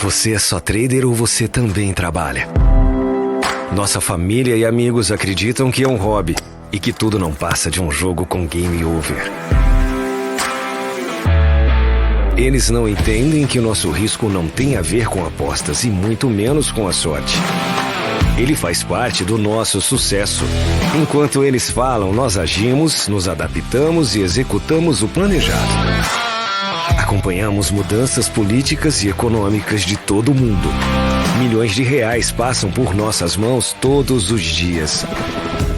Você é só trader ou você também trabalha? Nossa família e amigos acreditam que é um hobby e que tudo não passa de um jogo com game over. Eles não entendem que o nosso risco não tem a ver com apostas e muito menos com a sorte. Ele faz parte do nosso sucesso. Enquanto eles falam, nós agimos, nos adaptamos e executamos o planejado. Acompanhamos mudanças políticas e econômicas de todo o mundo. Milhões de reais passam por nossas mãos todos os dias.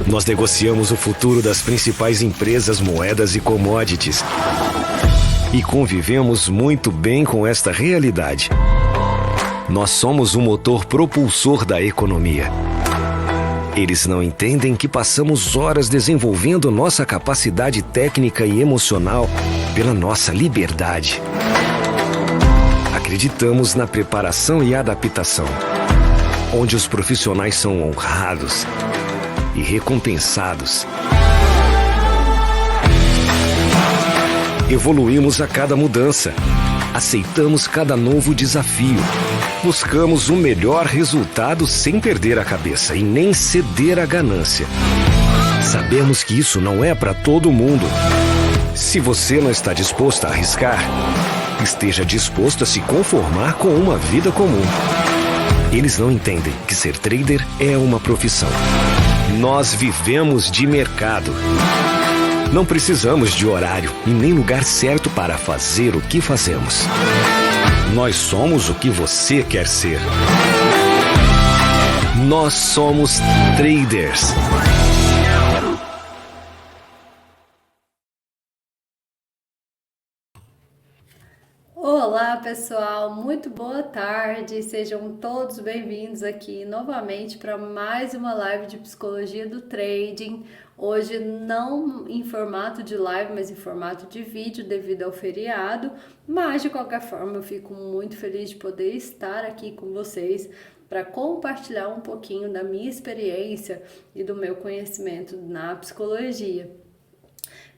Nós negociamos o futuro das principais empresas, moedas e commodities. E convivemos muito bem com esta realidade. Nós somos o motor propulsor da economia. Eles não entendem que passamos horas desenvolvendo nossa capacidade técnica e emocional pela nossa liberdade. Acreditamos na preparação e adaptação, onde os profissionais são honrados e recompensados. Evoluímos a cada mudança, aceitamos cada novo desafio, buscamos o melhor resultado sem perder a cabeça e nem ceder à ganância. Sabemos que isso não é para todo mundo. Se você não está disposto a arriscar, esteja disposto a se conformar com uma vida comum. Eles não entendem que ser trader é uma profissão. Nós vivemos de mercado. Não precisamos de horário e nem lugar certo para fazer o que fazemos. Nós somos o que você quer ser. Nós somos traders. Olá pessoal, muito boa tarde, sejam todos bem-vindos aqui novamente para mais uma live de psicologia do trading. Hoje não em formato de live, mas em formato de vídeo devido ao feriado, mas de qualquer forma eu fico muito feliz de poder estar aqui com vocês para compartilhar um pouquinho da minha experiência e do meu conhecimento na psicologia.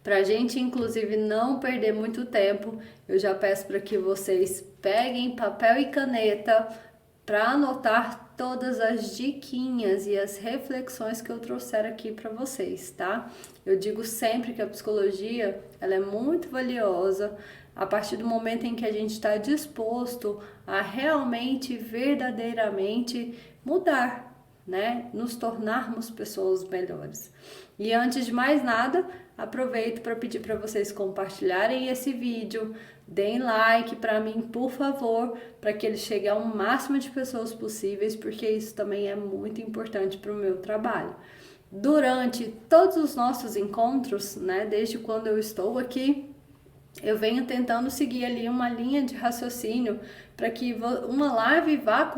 Para a gente, inclusive, não perder muito tempo, eu já peço para que vocês peguem papel e caneta para anotar todas as diquinhas e as reflexões que eu trouxer aqui para vocês, tá? Eu digo sempre que a psicologia, ela é muito valiosa a partir do momento em que a gente está disposto a realmente, verdadeiramente mudar, né? Nos tornarmos pessoas melhores. E antes de mais nada, aproveito para pedir para vocês compartilharem esse vídeo, deem like para mim, por favor, para que ele chegue ao máximo de pessoas possíveis, porque isso também é muito importante para o meu trabalho. Durante todos os nossos encontros, né, desde quando eu estou aqui, eu venho tentando seguir ali uma linha de raciocínio para que uma live vá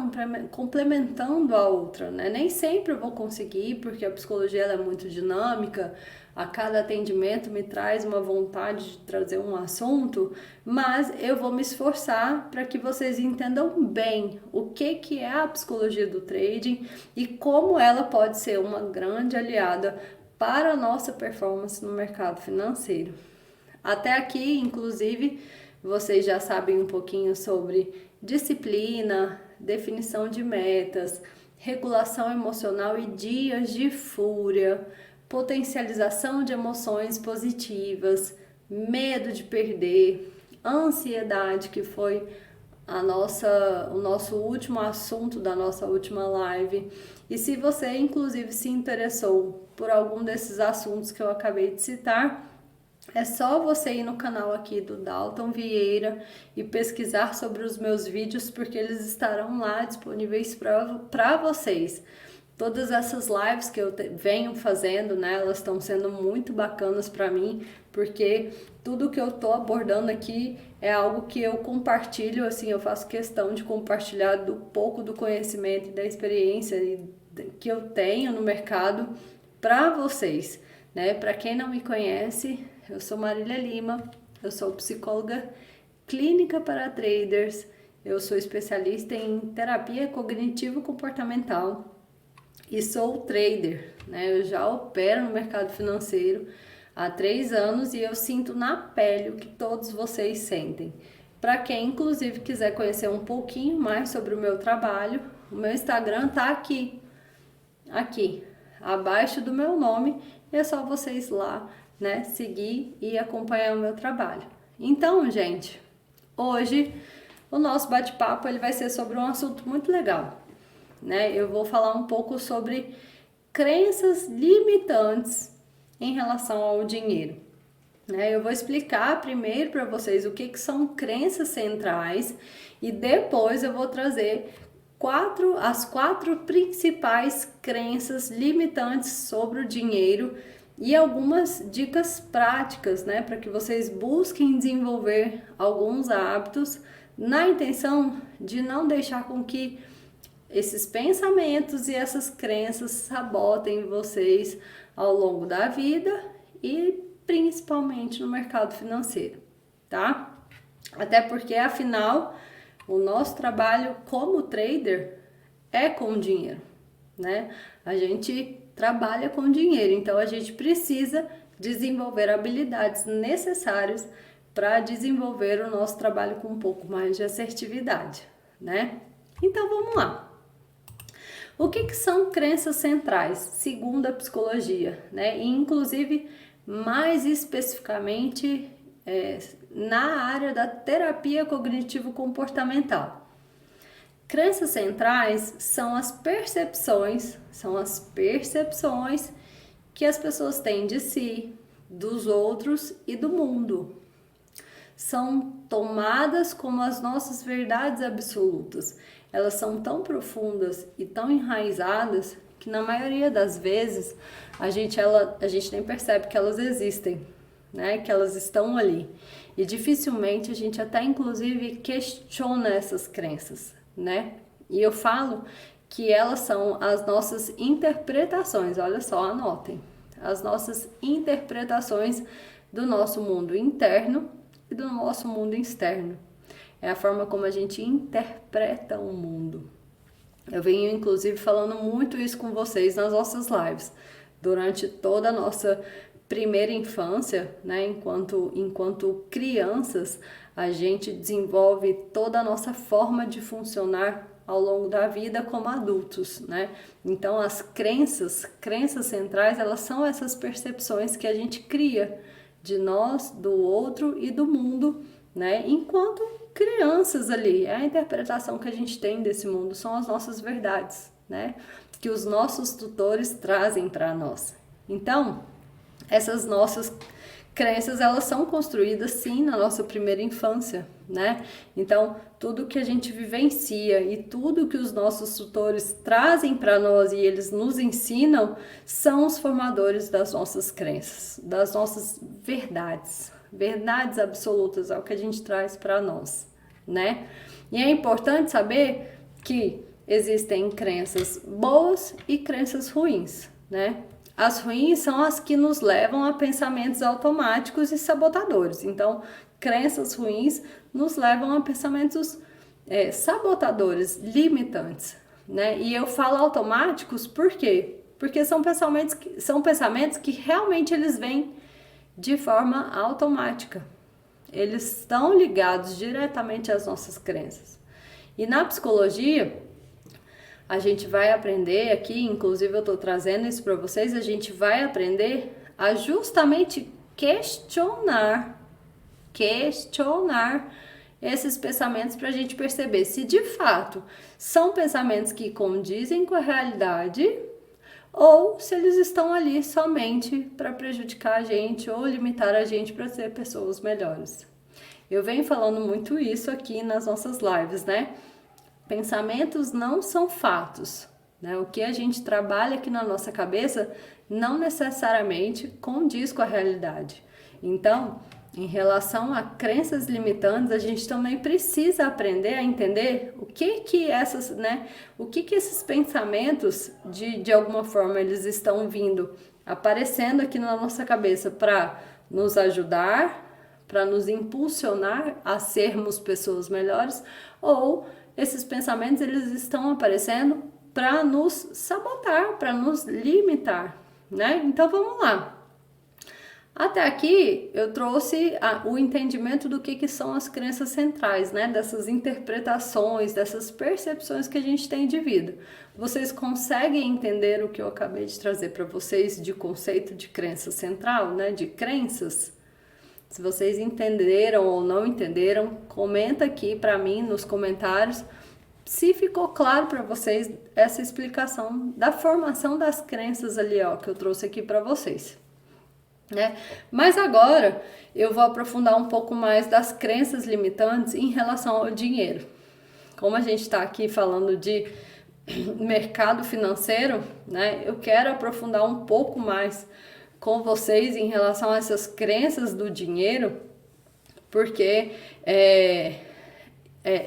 complementando a outra, né? Nem sempre eu vou conseguir, porque a psicologia ela é muito dinâmica, a cada atendimento me traz uma vontade de trazer um assunto, mas eu vou me esforçar para que vocês entendam bem o que é a psicologia do trading e como ela pode ser uma grande aliada para a nossa performance no mercado financeiro. Até aqui, inclusive, vocês já sabem um pouquinho sobre disciplina, definição de metas, regulação emocional e dias de fúria, potencialização de emoções positivas, medo de perder, ansiedade, que foi o nosso último assunto da nossa última live. E se você, inclusive, se interessou por algum desses assuntos que eu acabei de citar, é só você ir no canal aqui do Dalton Vieira e pesquisar sobre os meus vídeos, porque eles estarão lá disponíveis para vocês. Todas essas lives que eu venho fazendo, né, elas estão sendo muito bacanas para mim, porque tudo que eu tô abordando aqui é algo que eu compartilho, assim, eu faço questão de compartilhar do pouco do conhecimento e da experiência que eu tenho no mercado para vocês, né? Para quem não me conhece, eu sou Marília Lima, eu sou psicóloga clínica para traders, eu sou especialista em terapia cognitivo-comportamental e sou trader, né? Eu já opero no mercado financeiro há 3 anos e eu sinto na pele o que todos vocês sentem. Para quem inclusive quiser conhecer um pouquinho mais sobre o meu trabalho, o meu Instagram tá aqui, abaixo do meu nome, e é só vocês lá, né, seguir e acompanhar o meu trabalho. Então, gente, hoje o nosso bate-papo ele vai ser sobre um assunto muito legal, né? Eu vou falar um pouco sobre crenças limitantes em relação ao dinheiro. Eu vou explicar primeiro para vocês o que são crenças centrais e depois eu vou trazer as quatro principais crenças limitantes sobre o dinheiro e algumas dicas práticas, né, para que vocês busquem desenvolver alguns hábitos na intenção de não deixar com que esses pensamentos e essas crenças sabotem vocês ao longo da vida e principalmente no mercado financeiro, tá? Até porque, afinal, o nosso trabalho como trader é com dinheiro, né? A gente trabalha com dinheiro, então a gente precisa desenvolver habilidades necessárias para desenvolver o nosso trabalho com um pouco mais de assertividade, né? Então vamos lá. O que são crenças centrais, segundo a psicologia, né? E, inclusive, mais especificamente na área da terapia cognitivo-comportamental. Crenças centrais são as percepções que as pessoas têm de si, dos outros e do mundo. São tomadas como as nossas verdades absolutas. Elas são tão profundas e tão enraizadas que na maioria das vezes a gente nem percebe que elas existem, né? Que elas estão ali. E dificilmente a gente até inclusive questiona essas crenças, né? E eu falo que elas são as nossas interpretações, olha só, anotem. As nossas interpretações do nosso mundo interno e do nosso mundo externo. É a forma como a gente interpreta o mundo. Eu venho, inclusive, falando muito isso com vocês nas nossas lives. Durante toda a nossa primeira infância, né? Enquanto crianças, a gente desenvolve toda a nossa forma de funcionar ao longo da vida como adultos, né? Então, as crenças centrais, elas são essas percepções que a gente cria de nós, do outro e do mundo, né? Enquanto crianças ali, a interpretação que a gente tem desse mundo são as nossas verdades, né? Que os nossos tutores trazem para nós. Então, essas nossas crenças, elas são construídas sim na nossa primeira infância, né? Então, tudo que a gente vivencia e tudo que os nossos tutores trazem para nós e eles nos ensinam são os formadores das nossas crenças, das nossas verdades. Verdades absolutas é o que a gente traz para nós, né? E é importante saber que existem crenças boas e crenças ruins, né? As ruins são as que nos levam a pensamentos automáticos e sabotadores. Então, crenças ruins nos levam a pensamentos sabotadores, limitantes, né? E eu falo automáticos por quê? Porque são pensamentos que realmente eles vêm de forma automática. Eles estão ligados diretamente às nossas crenças. E na psicologia, a gente vai aprender aqui, inclusive eu estou trazendo isso para vocês, a gente vai aprender a justamente questionar esses pensamentos para a gente perceber se de fato são pensamentos que condizem com a realidade ou se eles estão ali somente para prejudicar a gente ou limitar a gente para ser pessoas melhores. Eu venho falando muito isso aqui nas nossas lives, né? Pensamentos não são fatos, né? O que a gente trabalha aqui na nossa cabeça não necessariamente condiz com a realidade. Então, em relação a crenças limitantes, a gente também precisa aprender a entender o que esses pensamentos, de alguma forma, eles estão vindo, aparecendo aqui na nossa cabeça para nos ajudar, para nos impulsionar a sermos pessoas melhores, ou esses pensamentos, eles estão aparecendo para nos sabotar, para nos limitar, né? Então, vamos lá. Até aqui eu trouxe o entendimento do que são as crenças centrais, né? Dessas interpretações, dessas percepções que a gente tem de vida. Vocês conseguem entender o que eu acabei de trazer para vocês de conceito de crença central, né? De crenças? Se vocês entenderam ou não entenderam, comenta aqui para mim nos comentários se ficou claro para vocês essa explicação da formação das crenças ali, ó, que eu trouxe aqui para vocês. Né? Mas agora eu vou aprofundar um pouco mais das crenças limitantes em relação ao dinheiro. Como a gente está aqui falando de mercado financeiro, né? Eu quero aprofundar um pouco mais com vocês em relação a essas crenças do dinheiro, porque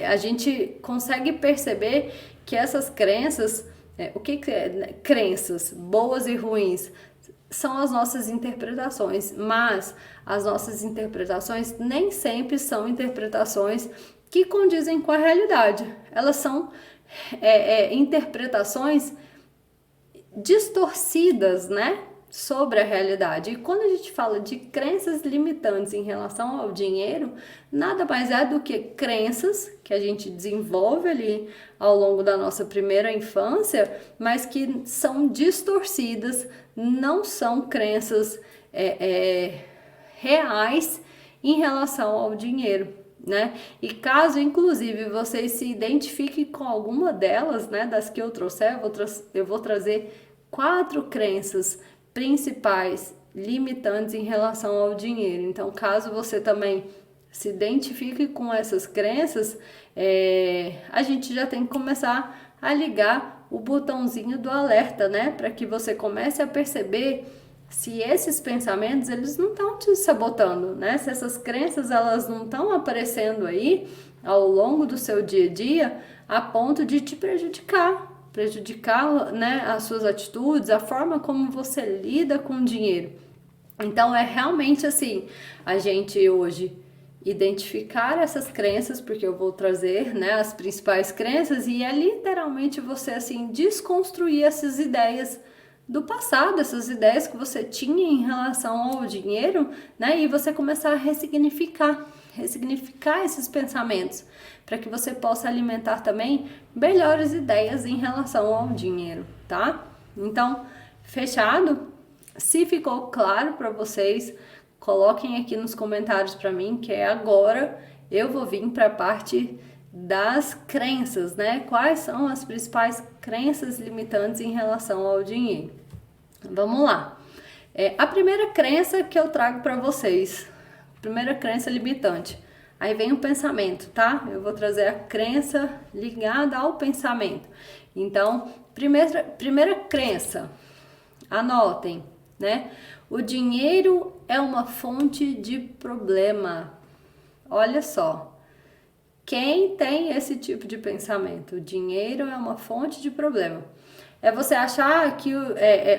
a gente consegue perceber que essas crenças, o que é, né? Crenças boas e ruins são as nossas interpretações, mas as nossas interpretações nem sempre são interpretações que condizem com a realidade. Elas são interpretações distorcidas, né, sobre a realidade. E quando a gente fala de crenças limitantes em relação ao dinheiro, nada mais é do que crenças que a gente desenvolve ali ao longo da nossa primeira infância, mas que são distorcidas, não são crenças reais em relação ao dinheiro, né? E caso, inclusive, vocês se identifiquem com alguma delas, né, das que eu trouxer, eu vou trazer 4 crenças principais limitantes em relação ao dinheiro. Então, caso você também se identifique com essas crenças, a gente já tem que começar a ligar o botãozinho do alerta, né? Para que você comece a perceber se esses pensamentos, eles não estão te sabotando, né? Se essas crenças, elas não estão aparecendo aí ao longo do seu dia a dia a ponto de te prejudicar, né, as suas atitudes, a forma como você lida com o dinheiro. Então, é realmente assim, a gente hoje identificar essas crenças, porque eu vou trazer, né, as principais crenças, e é literalmente você, assim, desconstruir essas ideias do passado, essas ideias que você tinha em relação ao dinheiro, né, e você começar a ressignificar esses pensamentos, para que você possa alimentar também melhores ideias em relação ao dinheiro, tá? Então, fechado? Se ficou claro para vocês, coloquem aqui nos comentários para mim, que agora eu vou vir para a parte das crenças, né? Quais são as principais crenças limitantes em relação ao dinheiro? Vamos lá. A primeira crença que eu trago para vocês, primeira crença limitante. Aí vem o pensamento, tá? Eu vou trazer a crença ligada ao pensamento. Então, primeira crença, anotem, né? O dinheiro é uma fonte de problema. Olha só, quem tem esse tipo de pensamento? O dinheiro é uma fonte de problema. É você achar que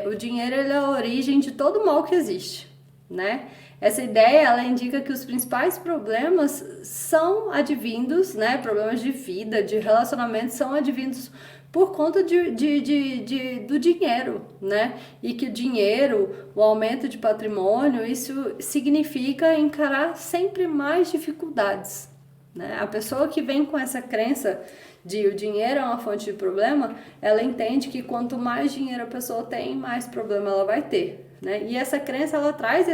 o dinheiro ele é a origem de todo mal que existe, né? Essa ideia, ela indica que os principais problemas são advindos, né? Problemas de vida, de relacionamento, são advindos por conta do dinheiro, né? E que o dinheiro, o aumento de patrimônio, isso significa encarar sempre mais dificuldades, né? A pessoa que vem com essa crença de o dinheiro é uma fonte de problema, ela entende que quanto mais dinheiro a pessoa tem, mais problema ela vai ter, né? E essa crença, ela traz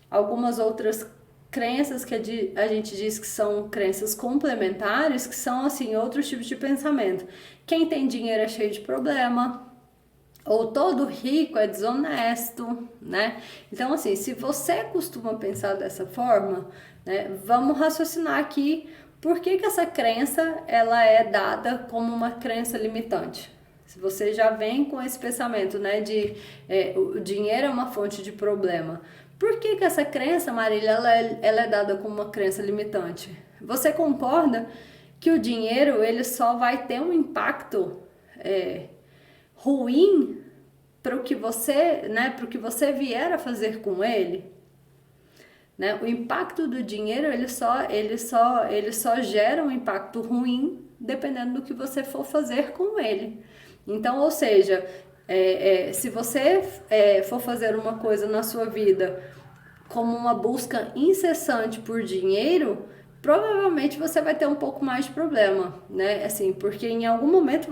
algumas outras crenças que a gente diz que são crenças complementares, que são assim outros tipos de pensamento. Quem tem dinheiro é cheio de problema, ou todo rico é desonesto, né? Então, assim, se você costuma pensar dessa forma, né, vamos raciocinar aqui por que essa crença ela é dada como uma crença limitante. Se você já vem com esse pensamento, né, de o dinheiro é uma fonte de problema, por que essa crença, Marília, ela é dada como uma crença limitante? Você concorda que o dinheiro ele só vai ter um impacto ruim para o que você, né, para o que você vier a fazer com ele? Né? O impacto do dinheiro ele só gera um impacto ruim dependendo do que você for fazer com ele. Então, ou seja, Se você for fazer uma coisa na sua vida como uma busca incessante por dinheiro, provavelmente você vai ter um pouco mais de problema, né? Assim, porque em algum momento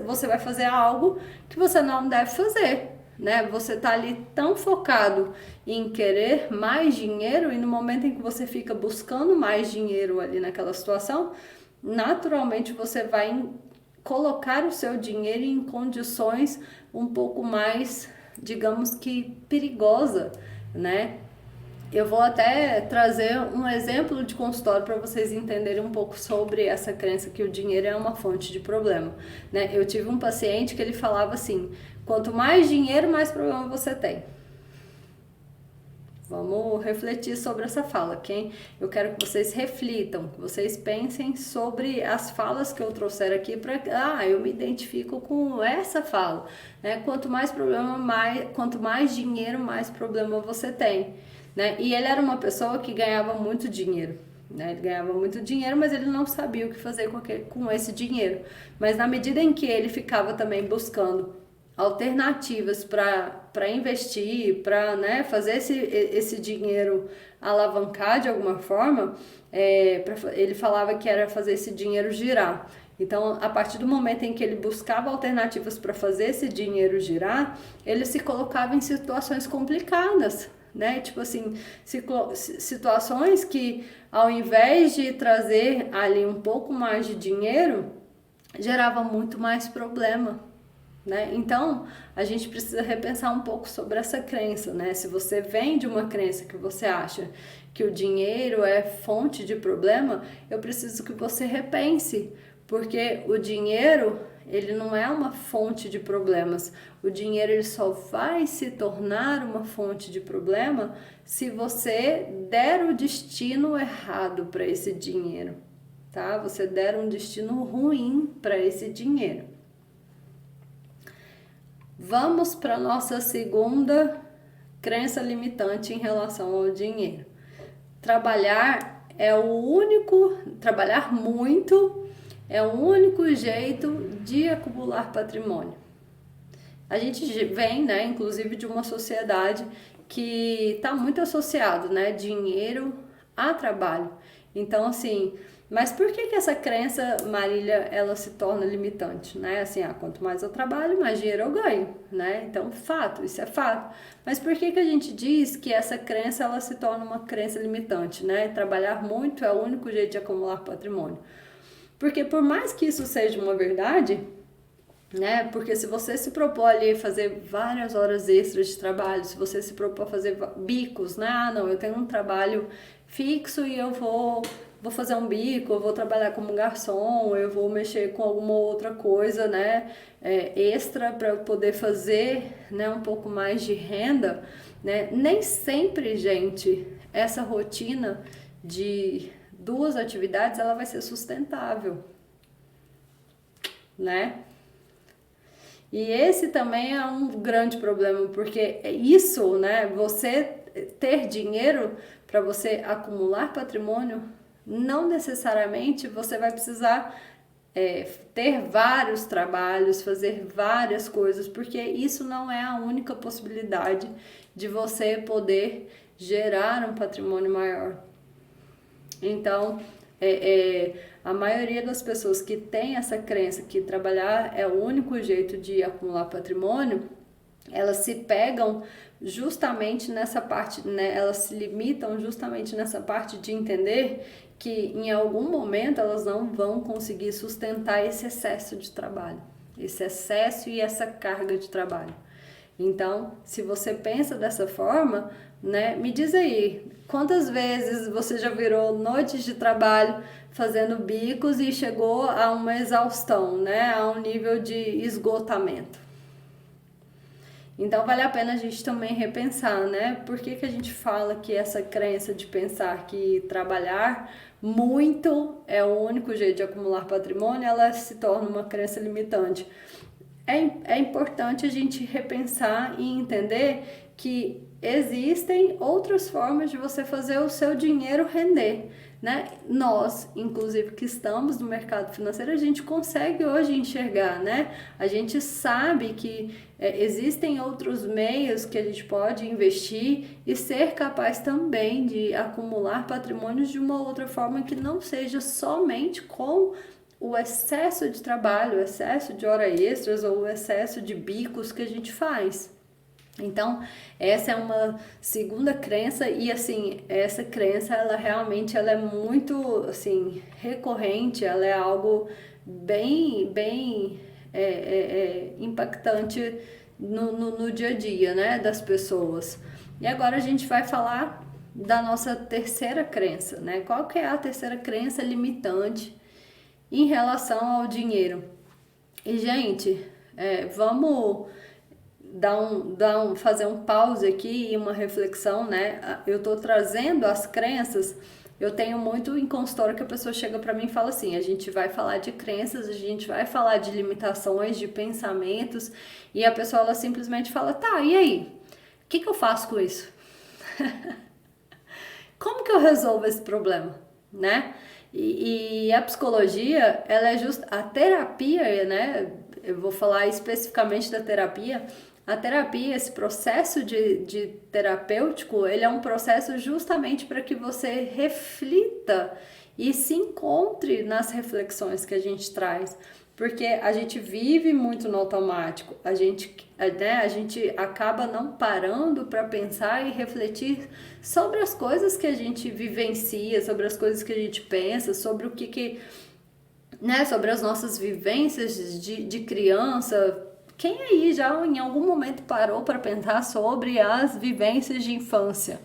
você vai fazer algo que você não deve fazer, né? Você tá ali tão focado em querer mais dinheiro, e no momento em que você fica buscando mais dinheiro ali naquela situação, naturalmente você vai colocar o seu dinheiro em condições um pouco mais, digamos que perigosa, né? Eu vou até trazer um exemplo de consultório para vocês entenderem um pouco sobre essa crença que o dinheiro é uma fonte de problema, né? Eu tive um paciente que ele falava assim: quanto mais dinheiro, mais problema você tem. Vamos refletir sobre essa fala, ok? Eu quero que vocês reflitam, que vocês pensem sobre as falas que eu trouxer aqui para eu me identifico com essa fala, né? Quanto mais dinheiro, mais problema você tem, né? E ele era uma pessoa que ganhava muito dinheiro, né? Ele ganhava muito dinheiro, mas ele não sabia o que fazer com esse dinheiro. Mas na medida em que ele ficava também buscando alternativas para investir, para, né, fazer esse dinheiro alavancar de alguma forma, ele falava que era fazer esse dinheiro girar. Então, a partir do momento em que ele buscava alternativas para fazer esse dinheiro girar, ele se colocava em situações complicadas, né? Tipo assim, situações que, ao invés de trazer ali um pouco mais de dinheiro, gerava muito mais problema, né? Então, a gente precisa repensar um pouco sobre essa crença, né? Se você vem de uma crença que você acha que o dinheiro é fonte de problema, eu preciso que você repense, porque o dinheiro, ele não é uma fonte de problemas. O dinheiro, ele só vai se tornar uma fonte de problema se você der o destino errado para esse dinheiro, tá? Você der um destino ruim para esse dinheiro. Vamos para a nossa segunda crença limitante em relação ao dinheiro. Trabalhar muito é o único jeito de acumular patrimônio. A gente vem, né, inclusive de uma sociedade que está muito associado, né, dinheiro a trabalho. Então, assim, mas por que essa crença, Marília, ela se torna limitante, né? Assim, quanto mais eu trabalho, mais dinheiro eu ganho, né? Então, isso é fato. Mas por que a gente diz que essa crença, ela se torna uma crença limitante, né? Trabalhar muito é o único jeito de acumular patrimônio. Porque por mais que isso seja uma verdade, né? Porque se você se propor ali fazer várias horas extras de trabalho, se você se propor fazer bicos, né? Não, eu tenho um trabalho fixo e eu vou fazer um bico, eu vou trabalhar como garçom, eu vou mexer com alguma outra coisa, né, extra para eu poder fazer, né, um pouco mais de renda, né? Nem sempre, gente, essa rotina de 2 atividades, ela vai ser sustentável, né? E esse também é um grande problema, porque isso, né, você ter dinheiro para você acumular patrimônio, não necessariamente você vai precisar ter vários trabalhos, fazer várias coisas, porque isso não é a única possibilidade de você poder gerar um patrimônio maior. Então, a maioria das pessoas que tem essa crença que trabalhar é o único jeito de acumular patrimônio, elas se pegam justamente nessa parte, né? Elas se limitam justamente nessa parte de entender que em algum momento elas não vão conseguir sustentar esse excesso de trabalho, esse excesso e essa carga de trabalho. Então, se você pensa dessa forma, né, me diz aí, quantas vezes você já virou noites de trabalho fazendo bicos e chegou a uma exaustão, né, a um nível de esgotamento? Então, vale a pena a gente também repensar, né? Por que a gente fala que essa crença de pensar que trabalhar muito é o único jeito de acumular patrimônio, ela se torna uma crença limitante? É importante a gente repensar e entender que existem outras formas de você fazer o seu dinheiro render, né? Nós, inclusive, que estamos no mercado financeiro, a gente consegue hoje enxergar, né? A gente sabe que existem outros meios que a gente pode investir e ser capaz também de acumular patrimônios de uma outra forma que não seja somente com o excesso de trabalho, o excesso de horas extras ou o excesso de bicos que a gente faz. Então, essa é uma segunda crença e, assim, essa crença, ela realmente ela é muito, assim, recorrente, ela é algo bem impactante no dia a dia, né, das pessoas. E agora a gente vai falar da nossa terceira crença, né? Qual que é a terceira crença limitante em relação ao dinheiro? E, gente, vamos fazer um pause aqui e uma reflexão, né? Eu tô trazendo as crenças. Eu tenho muito em consultório que a pessoa chega para mim e fala assim: a gente vai falar de crenças, a gente vai falar de limitações, de pensamentos, e a pessoa ela simplesmente fala: tá, e aí? O que eu faço com isso? Como que eu resolvo esse problema, né? E a psicologia, ela é justa, a terapia, né? Eu vou falar especificamente da terapia. A terapia, esse processo de terapêutico, ele é um processo justamente para que você reflita e se encontre nas reflexões que a gente traz. Porque a gente vive muito no automático, a gente acaba não parando para pensar e refletir sobre as coisas que a gente vivencia, sobre as coisas que a gente pensa, sobre o né, sobre as nossas vivências de criança. Quem aí já em algum momento parou para pensar sobre as vivências de infância?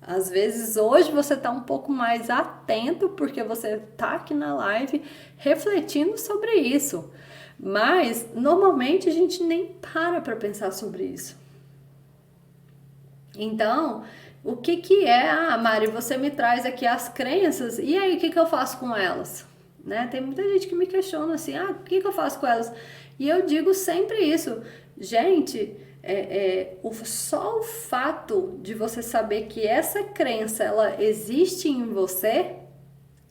Às vezes hoje você está um pouco mais atento porque você está aqui na live refletindo sobre isso. Mas normalmente a gente nem para pensar sobre isso. Então, o que é, Mari, você me traz aqui as crenças, e aí o que eu faço com elas? Né? Tem muita gente que me questiona assim, o que eu faço com elas? E eu digo sempre isso, gente, só o fato de você saber que essa crença ela existe em você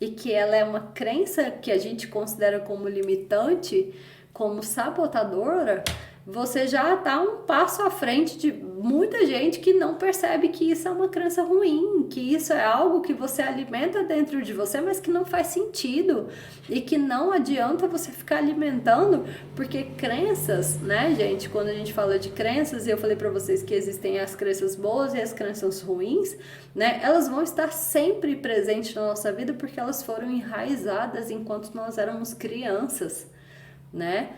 e que ela é uma crença que a gente considera como limitante, como sabotadora, você já está um passo à frente de muita gente que não percebe que isso é uma crença ruim, que isso é algo que você alimenta dentro de você, mas que não faz sentido e que não adianta você ficar alimentando, porque crenças, né, gente, quando a gente fala de crenças, e eu falei para vocês que existem as crenças boas e as crenças ruins, né, elas vão estar sempre presentes na nossa vida porque elas foram enraizadas enquanto nós éramos crianças, né?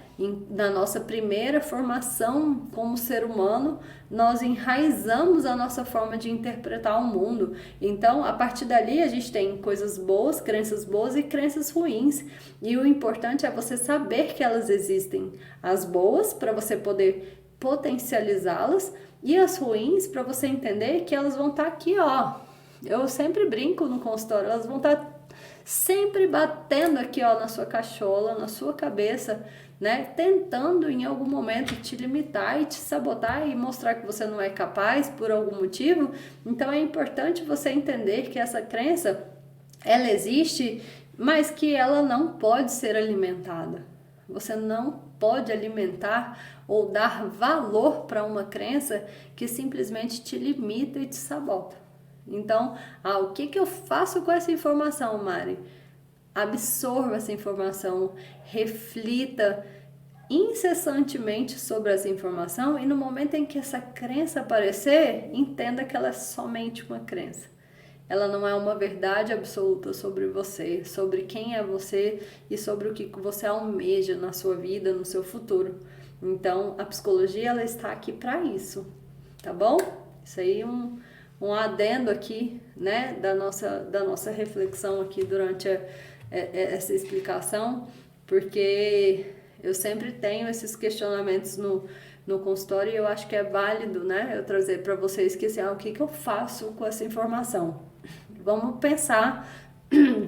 Na nossa primeira formação como ser humano, nós enraizamos a nossa forma de interpretar o mundo. Então, a partir dali, a gente tem coisas boas, crenças boas e crenças ruins. E o importante é você saber que elas existem. As boas, para você poder potencializá-las, e as ruins, para você entender que elas vão estar aqui, ó. Eu sempre brinco no consultório, elas vão estar sempre batendo aqui, ó, na sua cachola, na sua cabeça, né? Tentando em algum momento te limitar e te sabotar e mostrar que você não é capaz por algum motivo. Então é importante você entender que essa crença, ela existe, mas que ela não pode ser alimentada. Você não pode alimentar ou dar valor para uma crença que simplesmente te limita e te sabota. Então, o que eu faço com essa informação, Mari? Absorva essa informação, reflita incessantemente sobre essa informação e no momento em que essa crença aparecer, entenda que ela é somente uma crença. Ela não é uma verdade absoluta sobre você, sobre quem é você e sobre o que você almeja na sua vida, no seu futuro. Então, a psicologia ela está aqui para isso, tá bom? Isso aí é um adendo aqui, né, da nossa reflexão aqui durante essa explicação, porque eu sempre tenho esses questionamentos no consultório e eu acho que é válido, né, eu trazer para vocês que assim, o que eu faço com essa informação? Vamos pensar,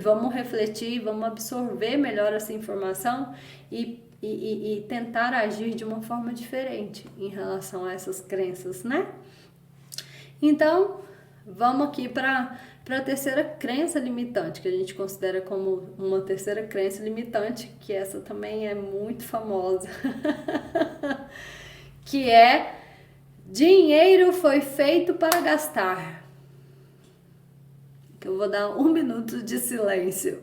vamos refletir, vamos absorver melhor essa informação e tentar agir de uma forma diferente em relação a essas crenças, né? Então, vamos aqui para para a terceira crença limitante, que a gente considera como uma terceira crença limitante, que essa também é muito famosa, que é: dinheiro foi feito para gastar. Eu vou dar 1 minuto de silêncio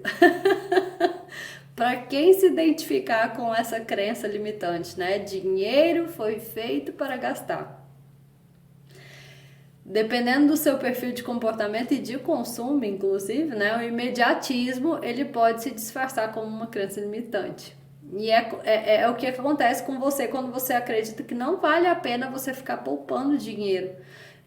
para quem se identificar com essa crença limitante, né? Dinheiro foi feito para gastar. Dependendo do seu perfil de comportamento e de consumo, inclusive, né? O imediatismo, ele pode se disfarçar como uma crença limitante. E é o que acontece com você quando você acredita que não vale a pena você ficar poupando dinheiro,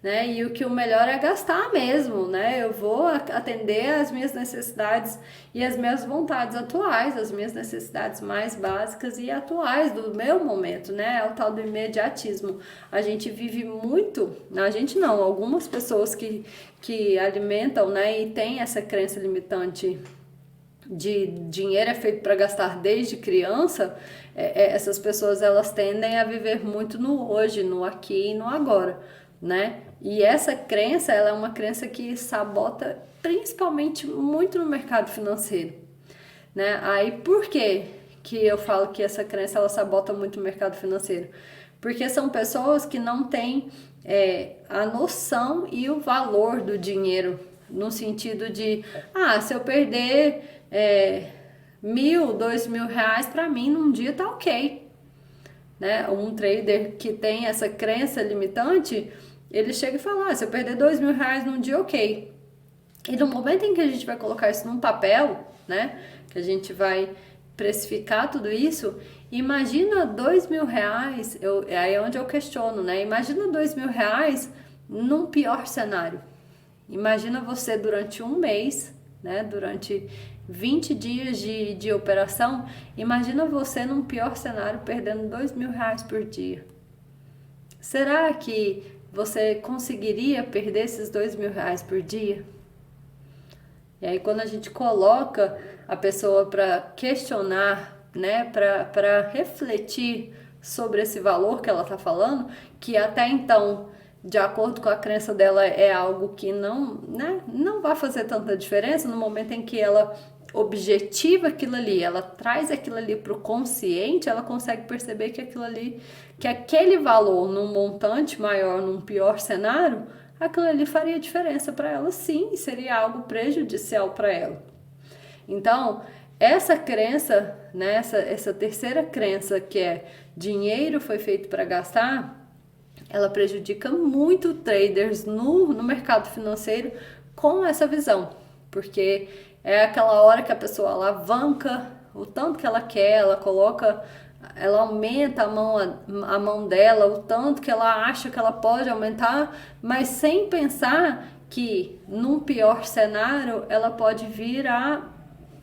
né? E o melhor é gastar mesmo, né? Eu vou atender às minhas necessidades e às minhas vontades atuais, as minhas necessidades mais básicas e atuais do meu momento, né? É o tal do imediatismo. A gente vive muito, a gente não, algumas pessoas que alimentam, né? E tem essa crença limitante de dinheiro é feito para gastar desde criança, essas pessoas elas tendem a viver muito no hoje, no aqui e no agora, né? E essa crença, ela é uma crença que sabota principalmente muito no mercado financeiro, né? Aí por que eu falo que essa crença ela sabota muito no mercado financeiro? Porque são pessoas que não têm a noção e o valor do dinheiro, no sentido de, se eu perder 1.000, 2.000 reais, para mim num dia tá ok, né? Um trader que tem essa crença limitante, ele chega e fala, se eu perder 2.000 reais num dia, ok. E no momento em que a gente vai colocar isso num papel, né? Que a gente vai precificar tudo isso, imagina 2.000 reais, aí é onde eu questiono, né? Imagina 2.000 reais num pior cenário. Imagina você durante um mês, né? Durante 20 dias de operação, imagina você num pior cenário perdendo 2.000 reais por dia. Será que você conseguiria perder esses 2.000 reais por dia? E aí quando a gente coloca a pessoa para questionar, né, para refletir sobre esse valor que ela está falando, que até então, de acordo com a crença dela, é algo que não vai fazer tanta diferença, no momento em que ela objetiva aquilo ali, ela traz aquilo ali para o consciente, ela consegue perceber que aquilo ali, que aquele valor num montante maior, num pior cenário, aquilo ali faria diferença para ela, sim, e seria algo prejudicial para ela. Então, essa crença, né, essa terceira crença, que é dinheiro foi feito para gastar, ela prejudica muito traders no mercado financeiro com essa visão, porque é aquela hora que a pessoa alavanca o tanto que ela quer, ela aumenta a mão dela, o tanto que ela acha que ela pode aumentar, mas sem pensar que num pior cenário ela pode vir a,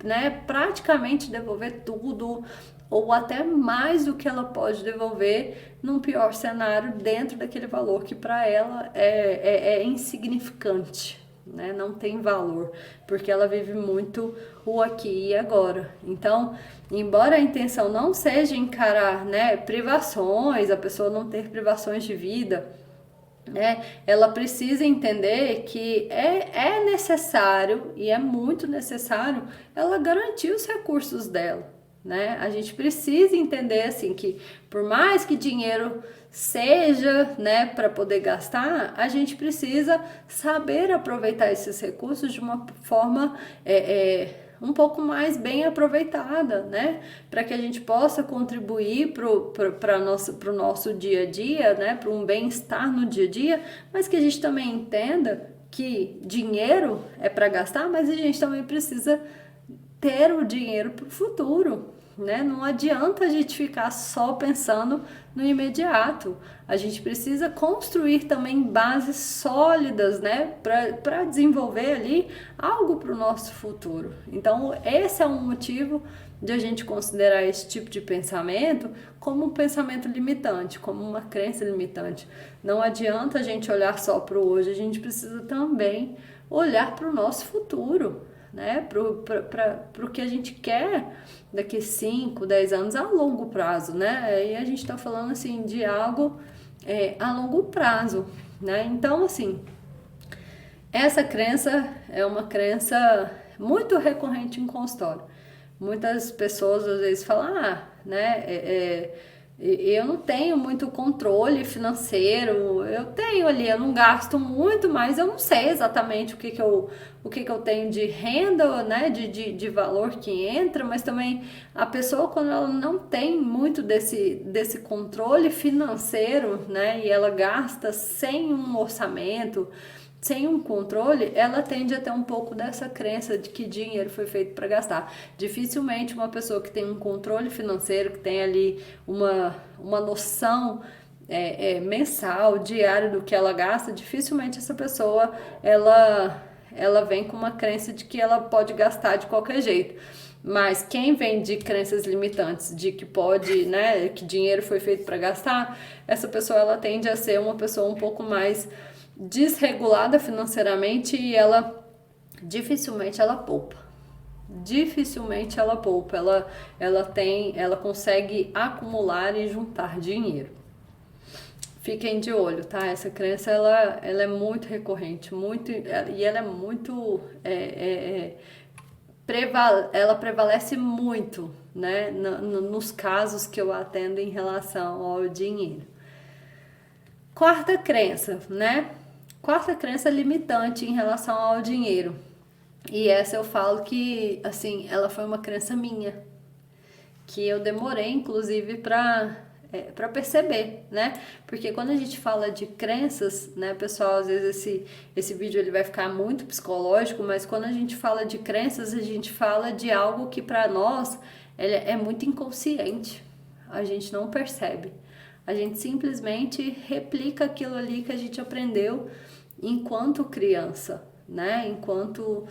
né, praticamente devolver tudo, ou até mais do que ela pode devolver num pior cenário dentro daquele valor que para ela é insignificante. Né? Não tem valor, porque ela vive muito o aqui e agora. Então, embora a intenção não seja encarar, né, privações, a pessoa não ter privações de vida, né, ela precisa entender que é necessário, e é muito necessário, ela garantir os recursos dela. Né? A gente precisa entender assim que por mais que dinheiro seja, né, para poder gastar, a gente precisa saber aproveitar esses recursos de uma forma um pouco mais bem aproveitada, né, para que a gente possa contribuir para o nosso dia a dia, né, para um bem-estar no dia a dia, mas que a gente também entenda que dinheiro é para gastar, mas a gente também precisa ter o dinheiro para o futuro, né? Não adianta a gente ficar só pensando no imediato. A gente precisa construir também bases sólidas, né? Para desenvolver ali algo para o nosso futuro. Então, esse é um motivo de a gente considerar esse tipo de pensamento como um pensamento limitante, como uma crença limitante. Não adianta a gente olhar só para o hoje, a gente precisa também olhar para o nosso futuro, né, para o que a gente quer daqui 5, 10 anos a longo prazo, né? Aí a gente está falando assim de algo a longo prazo, né? Então, assim, Essa crença é uma crença muito recorrente em consultório. Muitas pessoas às vezes falam, eu não tenho muito controle financeiro, eu tenho ali, eu não gasto muito, mas eu não sei exatamente o que eu tenho de renda, né, de valor que entra, mas também a pessoa, quando ela não tem muito desse controle financeiro, né, e ela gasta sem um orçamento, sem um controle, ela tende a ter um pouco dessa crença de que dinheiro foi feito para gastar. Dificilmente uma pessoa que tem um controle financeiro, que tem ali uma noção mensal, diário do que ela gasta, dificilmente essa pessoa ela vem com uma crença de que ela pode gastar de qualquer jeito. Mas quem vem de crenças limitantes, de que pode, né, que dinheiro foi feito para gastar, essa pessoa ela tende a ser uma pessoa um pouco mais desregulada financeiramente e ela dificilmente ela poupa. Dificilmente ela poupa, ela consegue acumular e juntar dinheiro. Fiquem de olho, tá? Essa crença ela é muito recorrente, e ela é muito ela prevalece muito, né, nos casos que eu atendo em relação ao dinheiro. Quarta crença, né? Quarta crença limitante em relação ao dinheiro. E essa eu falo que, assim, ela foi uma crença minha, que eu demorei, inclusive, para perceber, né? Porque quando a gente fala de crenças, né, pessoal, às vezes esse vídeo ele vai ficar muito psicológico, mas quando a gente fala de crenças, a gente fala de algo que para nós é muito inconsciente. A gente não percebe. A gente simplesmente replica aquilo ali que a gente aprendeu enquanto criança, né? Enquanto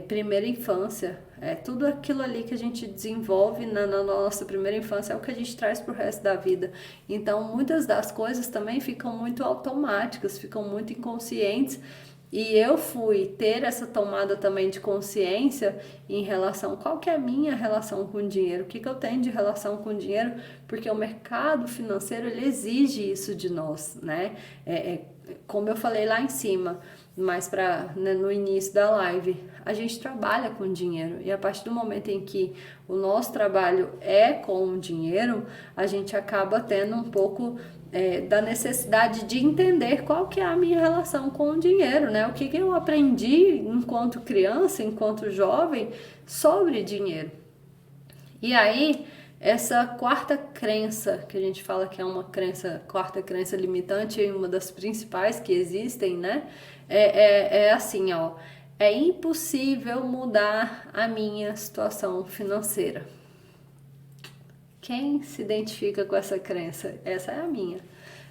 primeira infância. Tudo aquilo ali que a gente desenvolve na nossa primeira infância é o que a gente traz pro resto da vida. Então, muitas das coisas também ficam muito automáticas, ficam muito inconscientes. E eu fui ter essa tomada também de consciência em relação, qual que é a minha relação com o dinheiro, o que eu tenho de relação com o dinheiro, porque o mercado financeiro, ele exige isso de nós, né? Como eu falei lá em cima, mas no início da live, a gente trabalha com dinheiro, e a partir do momento em que o nosso trabalho é com o dinheiro, a gente acaba tendo um pouco da necessidade de entender qual que é a minha relação com o dinheiro, né? O que eu aprendi enquanto criança, enquanto jovem, sobre dinheiro. E aí, essa quarta crença, que a gente fala que é uma quarta crença limitante, uma das principais que existem, né? É assim, ó. É impossível mudar a minha situação financeira. Quem se identifica com essa crença? Essa é a minha.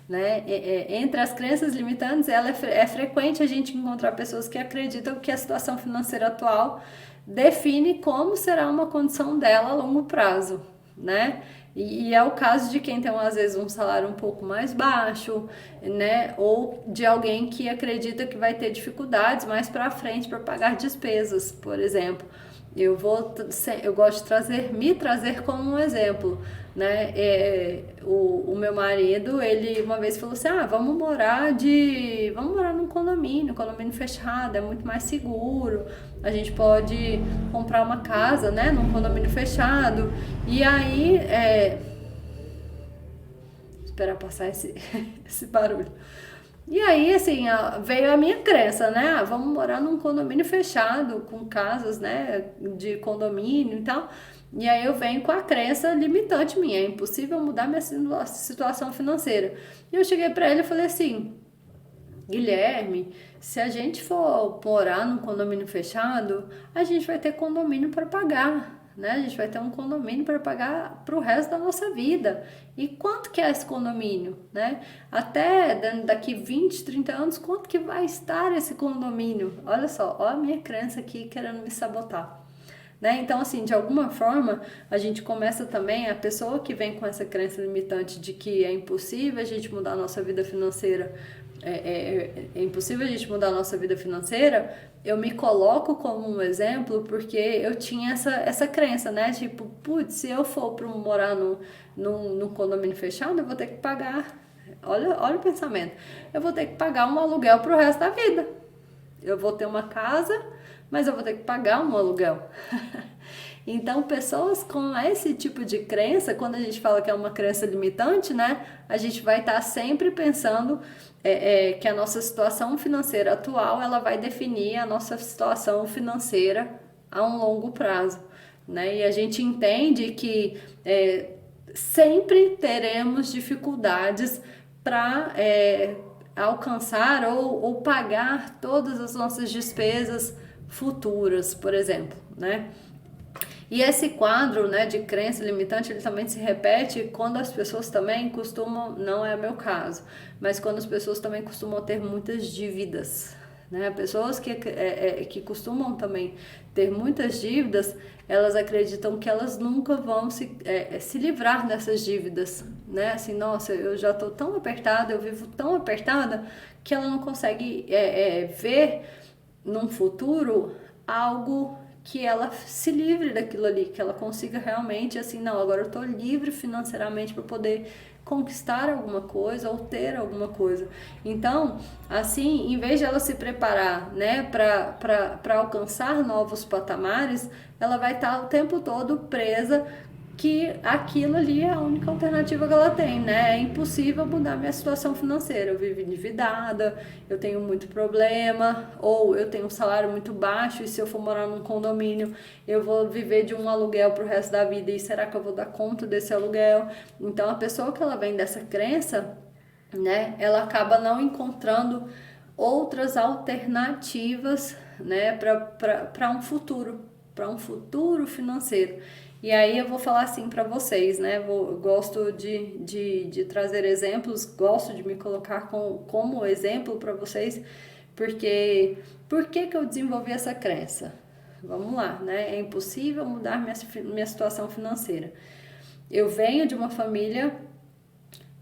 Né? Entre as crenças limitantes, é frequente a gente encontrar pessoas que acreditam que a situação financeira atual define como será uma condição dela a longo prazo, né? E é o caso de quem tem, às vezes, um salário um pouco mais baixo, né? Ou de alguém que acredita que vai ter dificuldades mais para frente para pagar despesas, por exemplo. Eu gosto de me trazer como um exemplo, né? O meu marido, ele uma vez falou assim, vamos morar num condomínio fechado, é muito mais seguro, a gente pode comprar uma casa, né, num condomínio fechado, e aí, esperar passar esse barulho. E aí, assim, veio a minha crença, né? Vamos morar num condomínio fechado, com casas, né, de condomínio e tal. E aí eu venho com a crença limitante minha, é impossível mudar minha situação financeira. E eu cheguei pra ele e falei assim, Guilherme, se a gente for morar num condomínio fechado, a gente vai ter condomínio para pagar, né? A gente vai ter um condomínio para pagar para o resto da nossa vida. E quanto que é esse condomínio, né? Até daqui 20, 30 anos, quanto que vai estar esse condomínio? Olha só, ó a minha crença aqui querendo me sabotar. Né? Então, assim, de alguma forma, a gente começa também, a pessoa que vem com essa crença limitante de que é impossível a gente mudar a nossa vida financeira, é impossível a gente mudar a nossa vida financeira, eu me coloco como um exemplo porque eu tinha essa crença, né? Tipo, putz, se eu for morar num condomínio fechado, eu vou ter que pagar, olha o pensamento, eu vou ter que pagar um aluguel pro resto da vida. Eu vou ter uma casa, mas eu vou ter que pagar um aluguel. Então, pessoas com esse tipo de crença, quando a gente fala que é uma crença limitante, né? A gente vai estar sempre pensando que a nossa situação financeira atual, ela vai definir a nossa situação financeira a um longo prazo, né? E a gente entende que sempre teremos dificuldades para alcançar ou pagar todas as nossas despesas futuras, por exemplo, né? E esse quadro, né, de crença limitante, ele também se repete quando as pessoas também costumam, não é o meu caso, mas quando as pessoas também costumam ter muitas dívidas, né? Pessoas que costumam também ter muitas dívidas, elas acreditam que elas nunca vão se livrar dessas dívidas, né? Assim, nossa, eu já tô tão apertada, eu vivo tão apertada, que ela não consegue ver num futuro algo que ela se livre daquilo ali, que ela consiga realmente, assim, não, agora eu tô livre financeiramente para poder conquistar alguma coisa ou ter alguma coisa. Então, assim, em vez de ela se preparar, né, para alcançar novos patamares, ela vai estar o tempo todo presa que aquilo ali é a única alternativa que ela tem, né? É impossível mudar minha situação financeira. Eu vivo endividada, eu tenho muito problema, ou eu tenho um salário muito baixo e se eu for morar num condomínio, eu vou viver de um aluguel pro resto da vida e será que eu vou dar conta desse aluguel? Então, a pessoa que ela vem dessa crença, né, ela acaba não encontrando outras alternativas, né, para um futuro financeiro. E aí eu vou falar assim para vocês, né? Gosto de trazer exemplos, gosto de me colocar como exemplo para vocês, porque por que eu desenvolvi essa crença? Vamos lá, né? É impossível mudar minha situação financeira. Eu venho de uma família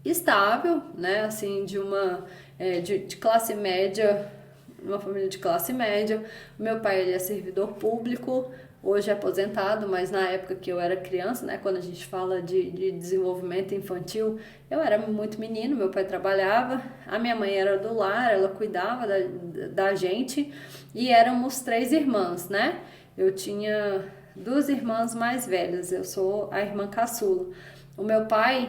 estável, né? Assim, de classe média, uma família de classe média. Meu pai, ele é servidor público, hoje é aposentado, mas na época que eu era criança, né, quando a gente fala de desenvolvimento infantil, eu era muito menino, meu pai trabalhava, a minha mãe era do lar, ela cuidava da gente, e éramos 3 irmãs, né? Eu tinha 2 irmãs mais velhas, eu sou a irmã caçula. O meu pai,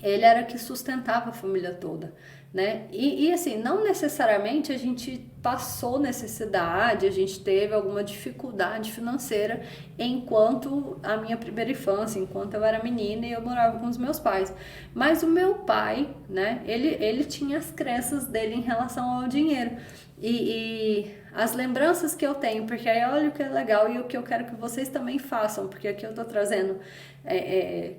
ele era que sustentava a família toda, né? E assim, não necessariamente a gente passou necessidade, a gente teve alguma dificuldade financeira enquanto a minha primeira infância, enquanto eu era menina e eu morava com os meus pais. Mas o meu pai, né, ele tinha as crenças dele em relação ao dinheiro. E as lembranças que eu tenho, porque aí olha o que é legal e o que eu quero que vocês também façam, porque aqui eu tô trazendo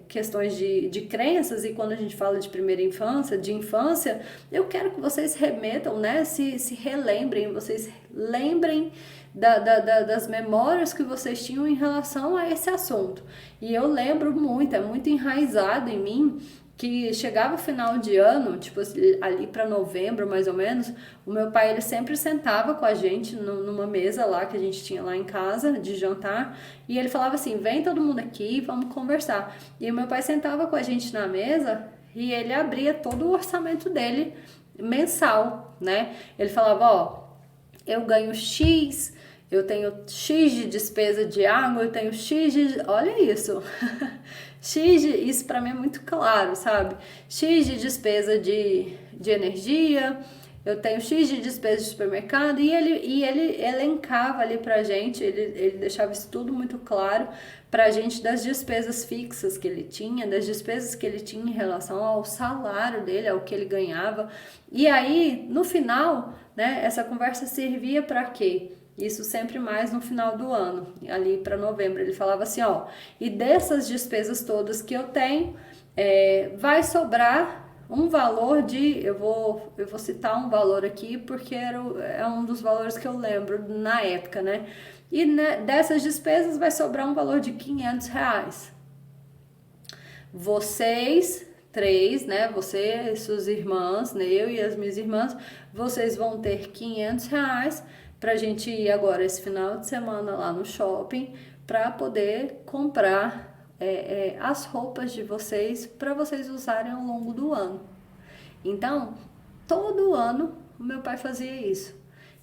questões de crenças, e quando a gente fala de primeira infância, de infância, eu quero que vocês remetam, né, se relembrem, vocês lembrem das memórias que vocês tinham em relação a esse assunto. E eu lembro muito, é muito enraizado em mim, que chegava final de ano, tipo ali para novembro mais ou menos, o meu pai, ele sempre sentava com a gente numa mesa lá que a gente tinha lá em casa de jantar, e ele falava assim, vem todo mundo aqui, vamos conversar. E o meu pai sentava com a gente na mesa e ele abria todo o orçamento dele mensal, né? Ele falava, ó, eu ganho X, eu tenho X de despesa de água, eu tenho X de... Olha isso! Isso pra mim é muito claro, sabe? X de despesa de energia, eu tenho X de despesa de supermercado, e ele elencava ali pra gente, ele deixava isso tudo muito claro pra gente, das despesas fixas que ele tinha, das despesas que ele tinha em relação ao salário dele, ao que ele ganhava. E aí, no final, né, essa conversa servia para quê? Isso sempre mais no final do ano, ali para novembro. Ele falava assim, ó, e dessas despesas todas que eu tenho, vai sobrar um valor de, eu vou citar um valor aqui, porque é um dos valores que eu lembro na época, né? E dessas despesas vai sobrar um valor de R$500. Vocês 3, né? Você e suas irmãs, né? Eu e as minhas irmãs, vocês vão ter R$500 pra gente ir agora esse final de semana lá no shopping para poder comprar as roupas de vocês para vocês usarem ao longo do ano. Então, todo ano o meu pai fazia isso.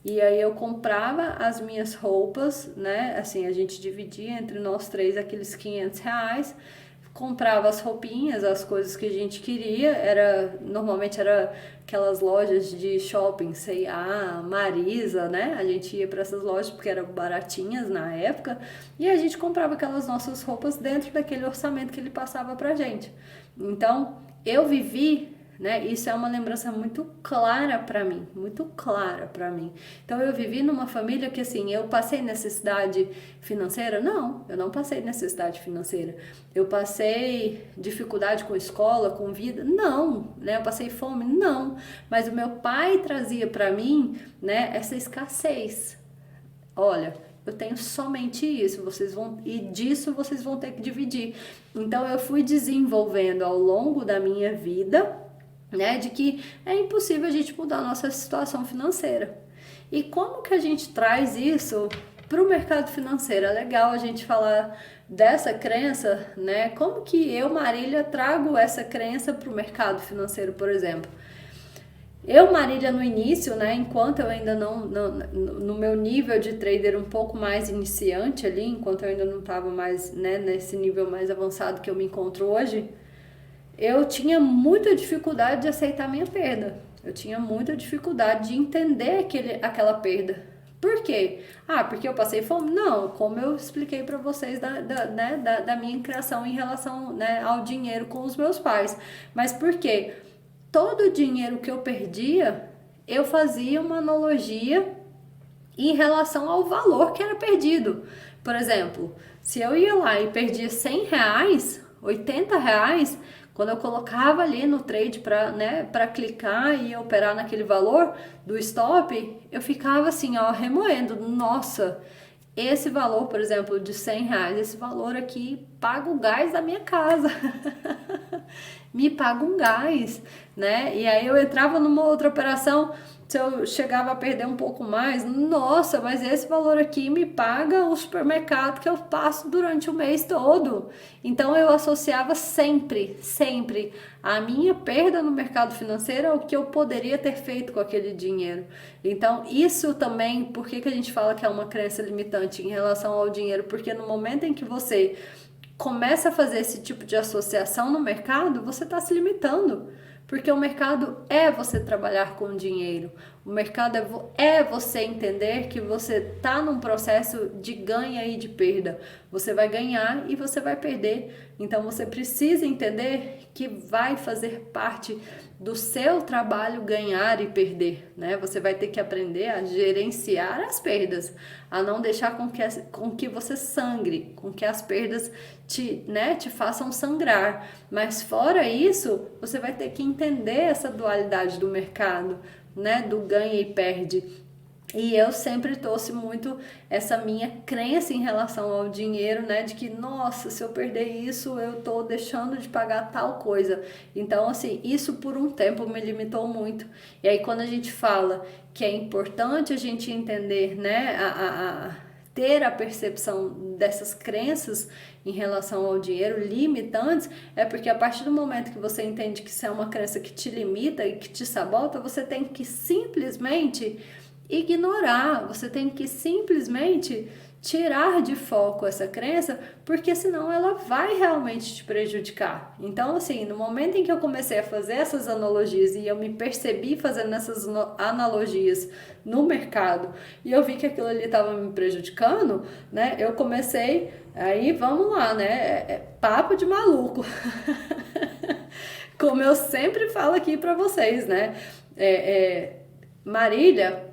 E aí eu comprava as minhas roupas, né? Assim, a gente dividia entre nós três aqueles R$ 500, comprava as roupinhas, as coisas que a gente queria, normalmente era aquelas lojas de shopping, C&A, Marisa, né? A gente ia para essas lojas porque eram baratinhas na época, e a gente comprava aquelas nossas roupas dentro daquele orçamento que ele passava pra gente. Então, eu vivi, né? Isso é uma lembrança muito clara para mim, muito clara para mim. Então eu vivi numa família que assim, eu passei necessidade financeira? Não, eu não passei necessidade financeira. Eu passei dificuldade com escola, com vida? Não, né? Eu passei fome? Não. Mas o meu pai trazia para mim, né, essa escassez. Olha, eu tenho somente isso, e disso vocês vão ter que dividir. Então eu fui desenvolvendo ao longo da minha vida, né, de que é impossível a gente mudar a nossa situação financeira. E como que a gente traz isso para o mercado financeiro? É legal a gente falar dessa crença, né? Como que eu, Marília, trago essa crença para o mercado financeiro, por exemplo? Eu, Marília, no início, né, enquanto eu ainda no meu nível de trader um pouco mais iniciante ali, enquanto eu ainda não estava mais, né, nesse nível mais avançado que eu me encontro hoje, eu tinha muita dificuldade de aceitar minha perda. Eu tinha muita dificuldade de entender aquela perda. Por quê? Porque eu passei fome? Não, como eu expliquei para vocês da minha criação em relação, né, ao dinheiro com os meus pais. Mas por quê? Todo o dinheiro que eu perdia, eu fazia uma analogia em relação ao valor que era perdido. Por exemplo, se eu ia lá e perdia R$ 100, R$ 80, quando eu colocava ali no trade para clicar e operar naquele valor do stop, eu ficava assim, ó, remoendo. Nossa, esse valor, por exemplo, de R$ 100, esse valor aqui paga o gás da minha casa. Me paga um gás, né? E aí eu entrava numa outra operação, se eu chegava a perder um pouco mais, nossa, mas esse valor aqui me paga o supermercado que eu passo durante o mês todo. Então eu associava sempre a minha perda no mercado financeiro ao que eu poderia ter feito com aquele dinheiro. Então isso também, por que a gente fala que é uma crença limitante em relação ao dinheiro? Porque no momento em que você começa a fazer esse tipo de associação no mercado, você está se limitando. Porque o mercado é você trabalhar com dinheiro. O mercado é você entender que você está num processo de ganha e de perda. Você vai ganhar e você vai perder. Então você precisa entender que vai fazer parte do seu trabalho ganhar e perder, né? Você vai ter que aprender a gerenciar as perdas, a não deixar com que você sangre, com que as perdas te façam sangrar. Mas fora isso, você vai ter que entender essa dualidade do mercado, né? Do ganha e perde. E eu sempre trouxe muito essa minha crença em relação ao dinheiro, né? De que, nossa, se eu perder isso, eu tô deixando de pagar tal coisa. Então, assim, isso por um tempo me limitou muito. E aí, quando a gente fala que é importante a gente entender, né? Ter a percepção dessas crenças em relação ao dinheiro limitantes, é porque a partir do momento que você entende que isso é uma crença que te limita e que te sabota, você tem que simplesmente ignorar, você tem que simplesmente tirar de foco essa crença, porque senão ela vai realmente te prejudicar. Então, assim, no momento em que eu comecei a fazer essas analogias e eu me percebi fazendo essas analogias no mercado e eu vi que aquilo ali estava me prejudicando, né? Eu comecei, aí vamos lá, né? Papo de maluco. Como eu sempre falo aqui para vocês, né? Marília,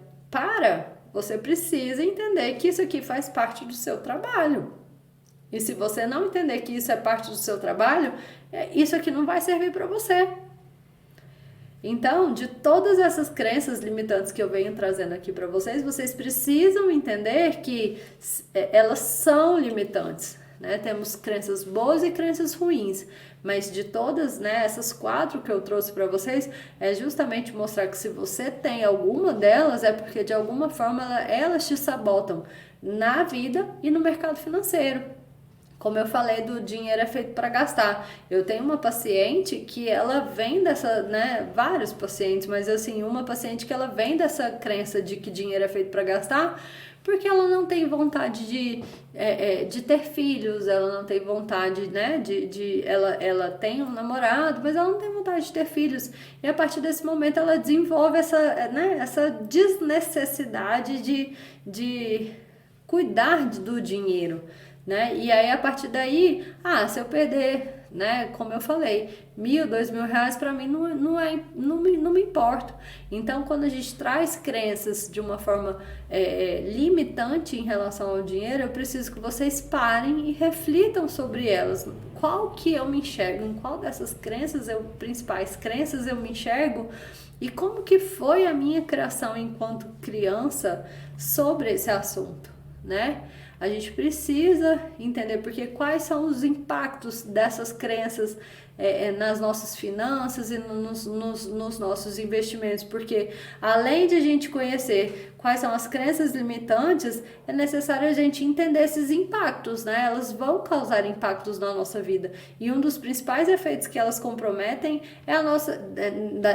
você precisa entender que isso aqui faz parte do seu trabalho. E se você não entender que isso é parte do seu trabalho, isso aqui não vai servir para você. Então, de todas essas crenças limitantes que eu venho trazendo aqui para vocês, vocês precisam entender que elas são limitantes, né? Temos crenças boas e crenças ruins, mas de todas, né, essas 4 que eu trouxe para vocês, é justamente mostrar que se você tem alguma delas, é porque de alguma forma elas te sabotam na vida e no mercado financeiro. Como eu falei, do dinheiro é feito para gastar. Eu tenho uma paciente que ela vem dessa, né, vários pacientes, mas assim, uma paciente que ela vem dessa crença de que dinheiro é feito para gastar, porque ela não tem vontade de ter filhos, ela não tem vontade, né, ela tem um namorado, mas ela não tem vontade de ter filhos. E a partir desse momento ela desenvolve essa desnecessidade de cuidar do dinheiro, né? E aí a partir daí, se eu perder, né, como eu falei, R$1.000, R$2.000 para mim não me importa. Então, quando a gente traz crenças de uma forma limitante em relação ao dinheiro, eu preciso que vocês parem e reflitam sobre elas. Qual que eu me enxergo? Em qual dessas principais crenças eu me enxergo? E como que foi a minha criação enquanto criança sobre esse assunto, né? A gente precisa entender porque quais são os impactos dessas crenças nas nossas finanças e nos nossos investimentos, porque além de a gente conhecer quais são as crenças limitantes, é necessário a gente entender esses impactos, né? Elas vão causar impactos na nossa vida, e um dos principais efeitos que elas comprometem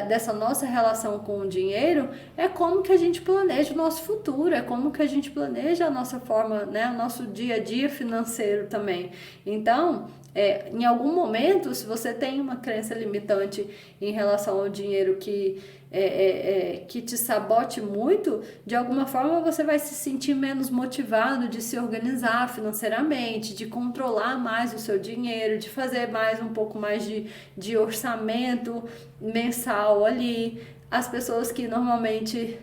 dessa nossa relação com o dinheiro é como que a gente planeja o nosso futuro, é como que a gente planeja a nossa forma, né? O nosso dia a dia financeiro também. Então, em algum momento, se você tem uma crença limitante em relação ao dinheiro que te sabote muito, de alguma forma você vai se sentir menos motivado de se organizar financeiramente, de controlar mais o seu dinheiro, de fazer um pouco mais de orçamento mensal ali. As pessoas que normalmente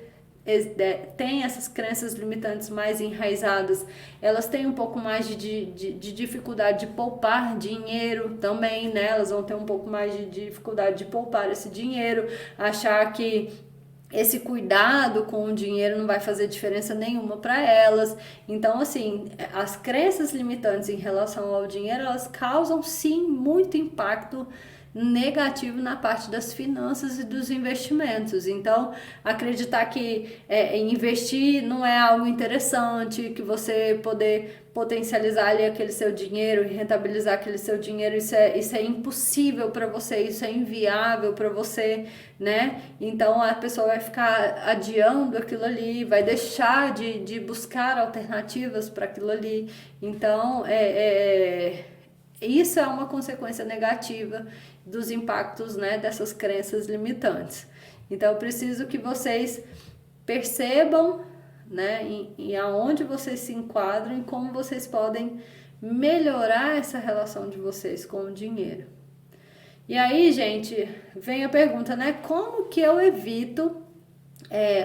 têm essas crenças limitantes mais enraizadas, elas têm um pouco mais de dificuldade de poupar dinheiro também, né? Elas vão ter um pouco mais de dificuldade de poupar esse dinheiro, achar que esse cuidado com o dinheiro não vai fazer diferença nenhuma para elas. Então, assim, as crenças limitantes em relação ao dinheiro, elas causam sim muito impacto negativo na parte das finanças e dos investimentos. Então, acreditar que investir não é algo interessante, que você poder potencializar ali aquele seu dinheiro e rentabilizar aquele seu dinheiro, isso é impossível para você, isso é inviável para você, né? Então a pessoa vai ficar adiando aquilo ali, vai deixar de buscar alternativas para aquilo ali. Então isso é uma consequência negativa dos impactos, né, dessas crenças limitantes. Então eu preciso que vocês percebam, né, e aonde vocês se enquadram e como vocês podem melhorar essa relação de vocês com o dinheiro. E aí, gente, vem a pergunta, né, como que eu evito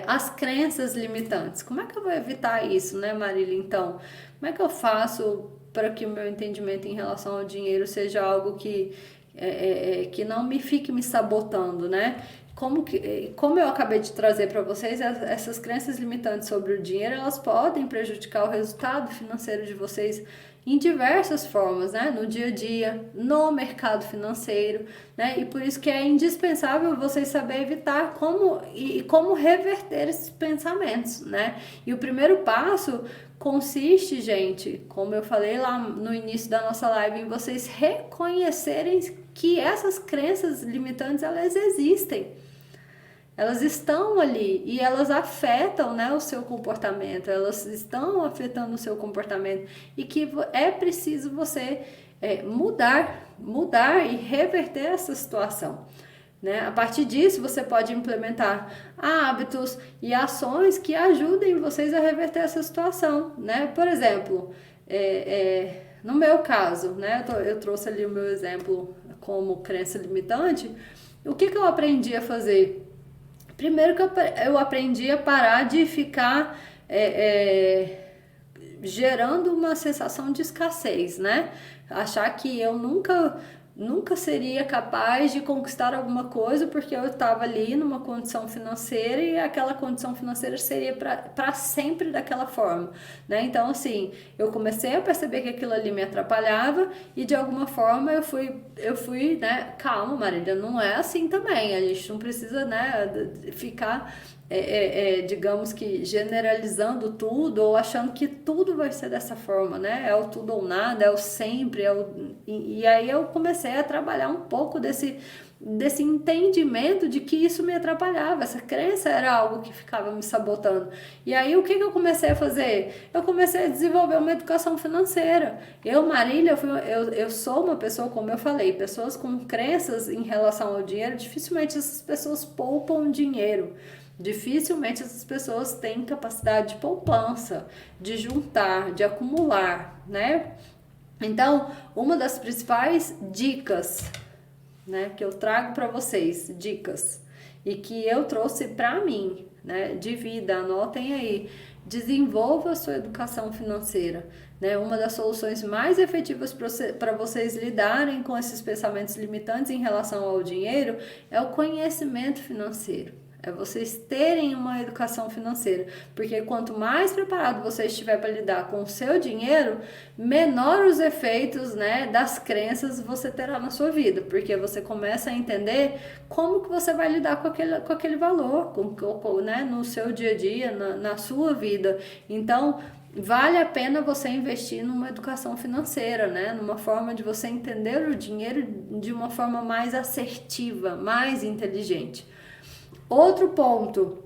as crenças limitantes? Como é que eu vou evitar isso, né, Marília? Então, como é que eu faço para que o meu entendimento em relação ao dinheiro seja algo que não fique me sabotando, né? Como eu acabei de trazer para vocês, essas crenças limitantes sobre o dinheiro, elas podem prejudicar o resultado financeiro de vocês em diversas formas, né? No dia a dia, no mercado financeiro, né? E por isso que é indispensável vocês saberem evitar como reverter esses pensamentos, né? E o primeiro passo consiste, gente, como eu falei lá no início da nossa live, em vocês reconhecerem que essas crenças limitantes, elas existem. Elas estão ali e elas afetam, né, o seu comportamento, elas estão afetando o seu comportamento e que é preciso você mudar e reverter essa situação, né? A partir disso, você pode implementar hábitos e ações que ajudem vocês a reverter essa situação, né? Por exemplo, no meu caso, né, eu trouxe ali o meu exemplo como crença limitante. O que eu aprendi a fazer? Primeiro que eu aprendi a parar de ficar gerando uma sensação de escassez, né? Achar que eu nunca seria capaz de conquistar alguma coisa porque eu estava ali numa condição financeira e aquela condição financeira seria para sempre daquela forma, né? Então, assim, eu comecei a perceber que aquilo ali me atrapalhava e de alguma forma eu fui, né? Calma, Marília, não é assim também. A gente não precisa, né, ficar digamos que generalizando tudo ou achando que tudo vai ser dessa forma, né? É o tudo ou nada, é o sempre, e aí eu comecei a trabalhar um pouco desse entendimento de que isso me atrapalhava, essa crença era algo que ficava me sabotando. E aí o que eu comecei a fazer? Eu comecei a desenvolver uma educação financeira. Marília, eu sou uma pessoa, como eu falei, pessoas com crenças em relação ao dinheiro, dificilmente essas pessoas poupam dinheiro. Dificilmente essas pessoas têm capacidade de poupança, de juntar, de acumular, né? Então, uma das principais dicas, né, que eu trago para vocês, dicas, e que eu trouxe para mim, né, de vida, anotem aí, desenvolva a sua educação financeira, né? Uma das soluções mais efetivas para vocês lidarem com esses pensamentos limitantes em relação ao dinheiro é o conhecimento financeiro. É vocês terem uma educação financeira, porque quanto mais preparado você estiver para lidar com o seu dinheiro, menor os efeitos, né, das crenças você terá na sua vida, porque você começa a entender como que você vai lidar com aquele valor, né, no seu dia a dia, na sua vida. Então, vale a pena você investir numa educação financeira, né? Numa forma de você entender o dinheiro de uma forma mais assertiva, mais inteligente. Outro ponto,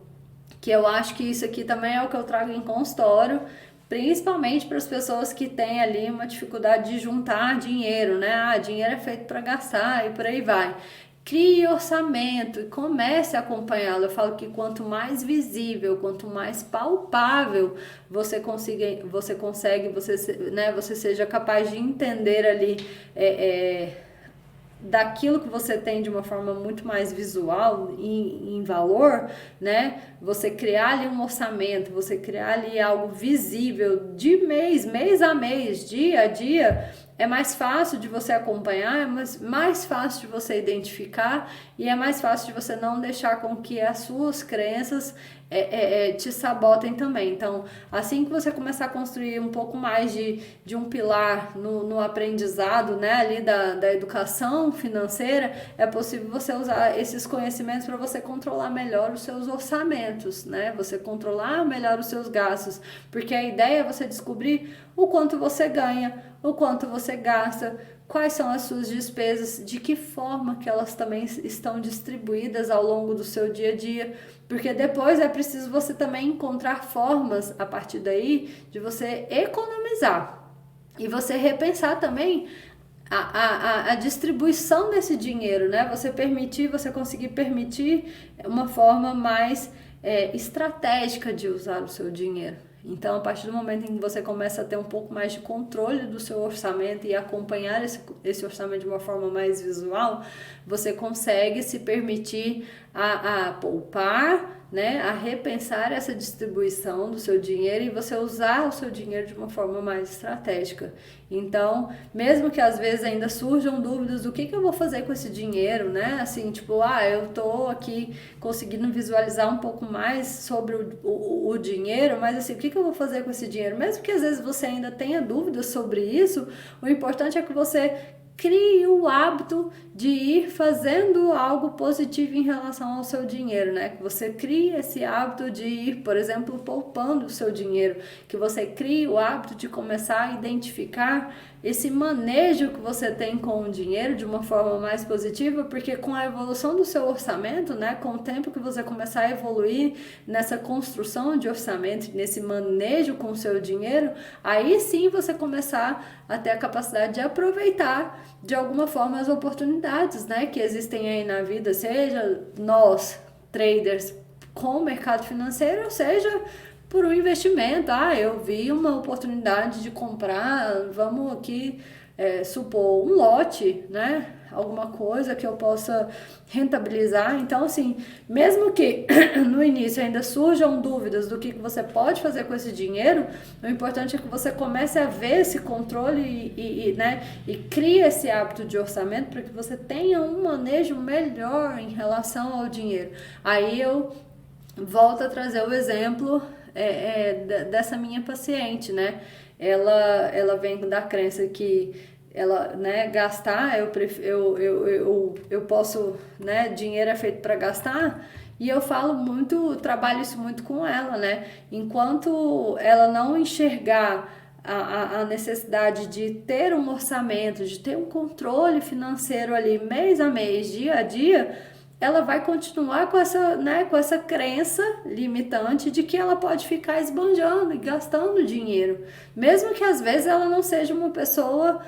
que eu acho que isso aqui também é o que eu trago em consultório, principalmente para as pessoas que têm ali uma dificuldade de juntar dinheiro, né? Ah, dinheiro é feito para gastar e por aí vai. Crie orçamento e comece a acompanhá-lo. Eu falo que quanto mais visível, quanto mais palpável você consegue, né, você seja capaz de entender ali daquilo que você tem de uma forma muito mais visual em valor, né? Você criar ali um orçamento, você criar ali algo visível de mês a mês, dia a dia, é mais fácil de você acompanhar, é mais fácil de você identificar e é mais fácil de você não deixar com que as suas crenças te sabotem também. Então, assim que você começar a construir um pouco mais de um pilar no aprendizado, né, ali da educação financeira, é possível você usar esses conhecimentos para você controlar melhor os seus orçamentos, né? Você controlar melhor os seus gastos, porque a ideia é você descobrir o quanto você ganha, o quanto você gasta, quais são as suas despesas, de que forma que elas também estão distribuídas ao longo do seu dia a dia, porque depois é preciso você também encontrar formas, a partir daí, de você economizar e você repensar também a distribuição desse dinheiro, né? Você conseguir permitir uma forma mais estratégica de usar o seu dinheiro. Então, a partir do momento em que você começa a ter um pouco mais de controle do seu orçamento e acompanhar esse orçamento de uma forma mais visual, você consegue se permitir a poupar, né, a repensar essa distribuição do seu dinheiro e você usar o seu dinheiro de uma forma mais estratégica. Então, mesmo que às vezes ainda surjam dúvidas do que eu vou fazer com esse dinheiro, né? Assim, tipo, eu tô aqui conseguindo visualizar um pouco mais sobre o dinheiro, mas assim, o que eu vou fazer com esse dinheiro? Mesmo que às vezes você ainda tenha dúvidas sobre isso, o importante é que você crie o hábito de ir fazendo algo positivo em relação ao seu dinheiro, né? Que você crie esse hábito de ir, por exemplo, poupando o seu dinheiro, que você crie o hábito de começar a identificar esse manejo que você tem com o dinheiro de uma forma mais positiva, porque com a evolução do seu orçamento, né, com o tempo que você começar a evoluir nessa construção de orçamento, nesse manejo com o seu dinheiro, aí sim você começar a ter a capacidade de aproveitar de alguma forma as oportunidades, né, que existem aí na vida, seja nós, traders, com o mercado financeiro, seja por um investimento. Eu vi uma oportunidade de comprar, vamos aqui supor, um lote, né? Alguma coisa que eu possa rentabilizar. Então, assim, mesmo que no início ainda surjam dúvidas do que você pode fazer com esse dinheiro, o importante é que você comece a ver esse controle e crie esse hábito de orçamento para que você tenha um manejo melhor em relação ao dinheiro. Aí eu volto a trazer o exemplo dessa minha paciente, né? Ela vem da crença que ela, né, gastar, eu posso, né, dinheiro é feito para gastar, E eu falo muito, trabalho isso muito com ela, né? Enquanto ela não enxergar a necessidade de ter um orçamento, de ter um controle financeiro ali mês a mês, dia a dia, ela vai continuar com essa, né, com essa crença limitante de que ela pode ficar esbanjando e gastando dinheiro, mesmo que às vezes ela não seja uma pessoa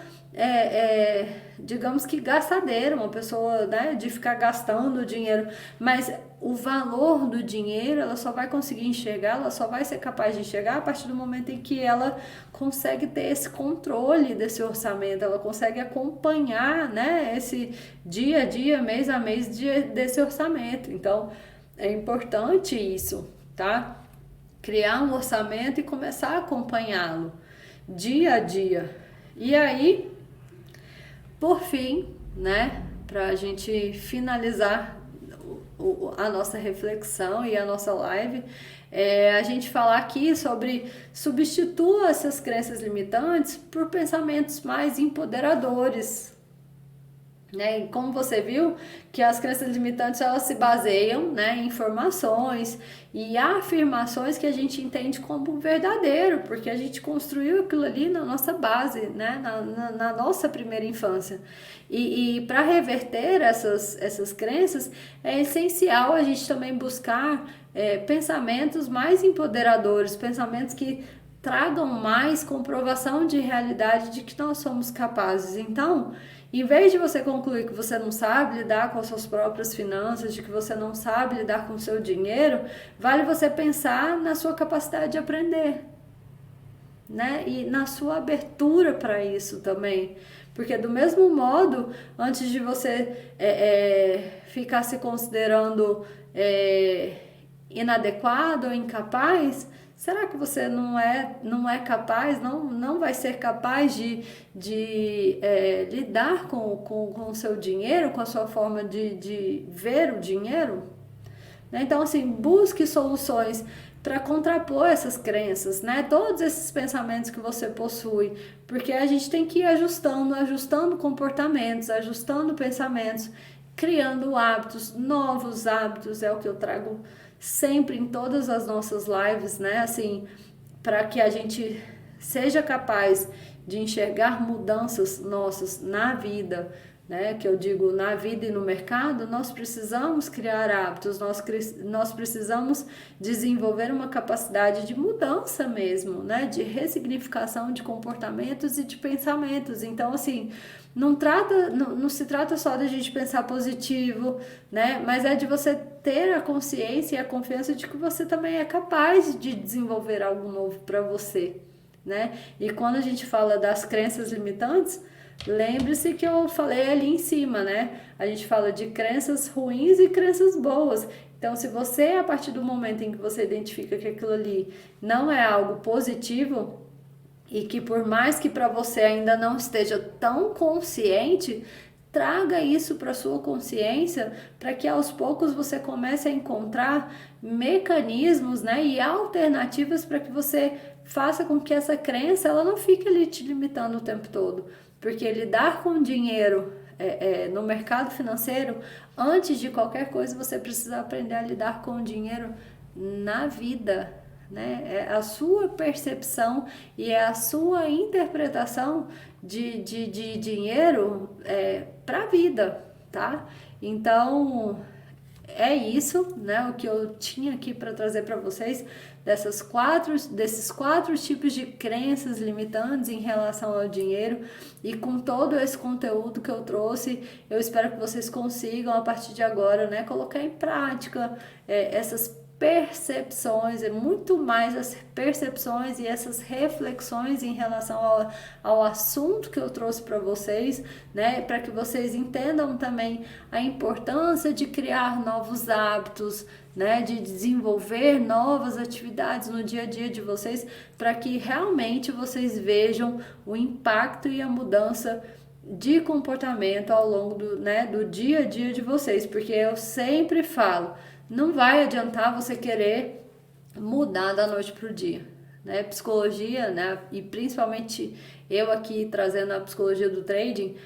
digamos que gastadeira, uma pessoa, né, de ficar gastando dinheiro, mas o valor do dinheiro ela só vai conseguir enxergar, ela só vai ser capaz de enxergar a partir do momento em que ela consegue ter esse controle desse orçamento, ela consegue acompanhar, né, esse dia a dia, mês a mês desse orçamento. Então é importante isso, tá? Criar um orçamento e começar a acompanhá-lo dia a dia. E aí, por fim, né, para a gente finalizar a nossa reflexão e a nossa live, a gente falar aqui sobre substitua essas crenças limitantes por pensamentos mais empoderadores, né? E como você viu que as crenças limitantes elas se baseiam, né, em informações e afirmações que a gente entende como verdadeiro, porque a gente construiu aquilo ali na nossa base, né, na nossa primeira infância. E para reverter essas crenças é essencial a gente também buscar pensamentos mais empoderadores, pensamentos que tragam mais comprovação de realidade de que nós somos capazes. Então, em vez de você concluir que você não sabe lidar com as suas próprias finanças, de que você não sabe lidar com o seu dinheiro, vale você pensar na sua capacidade de aprender, né? E na sua abertura para isso também. Porque do mesmo modo, antes de você ficar se considerando inadequado ou incapaz, será que você não é capaz, não vai ser capaz de lidar com o seu dinheiro, com a sua forma de ver o dinheiro? Então, assim, busque soluções para contrapor essas crenças, né? Todos esses pensamentos que você possui, porque a gente tem que ir ajustando comportamentos, ajustando pensamentos, criando hábitos, novos hábitos, é o que eu trago sempre em todas as nossas lives, né? Assim, para que a gente seja capaz de enxergar mudanças nossas na vida, né? Que eu digo na vida e no mercado, nós precisamos criar hábitos, nós precisamos desenvolver uma capacidade de mudança mesmo, né? De ressignificação de comportamentos e de pensamentos. Então, assim, não se trata só da gente pensar positivo, né? Mas é de você ter a consciência e a confiança de que você também é capaz de desenvolver algo novo para você, né? E quando a gente fala das crenças limitantes, lembre-se que eu falei ali em cima, né? A gente fala de crenças ruins e crenças boas. Então, se você, a partir do momento em que você identifica que aquilo ali não é algo positivo, e que por mais que para você ainda não esteja tão consciente, traga isso para sua consciência, para que aos poucos você comece a encontrar mecanismos, né, e alternativas para que você faça com que essa crença ela não fique ali te limitando o tempo todo, porque lidar com dinheiro no mercado financeiro, antes de qualquer coisa, você precisa aprender a lidar com o dinheiro na vida, né? É a sua percepção e é a sua interpretação de dinheiro para a vida, tá? Então é isso, né? O que eu tinha aqui para trazer para vocês desses quatro tipos de crenças limitantes em relação ao dinheiro, e com todo esse conteúdo que eu trouxe, eu espero que vocês consigam a partir de agora, né, colocar em prática essas percepções, muito mais as percepções e essas reflexões em relação ao assunto que eu trouxe para vocês, né, para que vocês entendam também a importância de criar novos hábitos, né, de desenvolver novas atividades no dia a dia de vocês, para que realmente vocês vejam o impacto e a mudança de comportamento ao longo do dia a dia de vocês, porque eu sempre falo, não vai adiantar você querer mudar da noite para o dia, né? Psicologia, né? E principalmente eu aqui trazendo a psicologia do trading,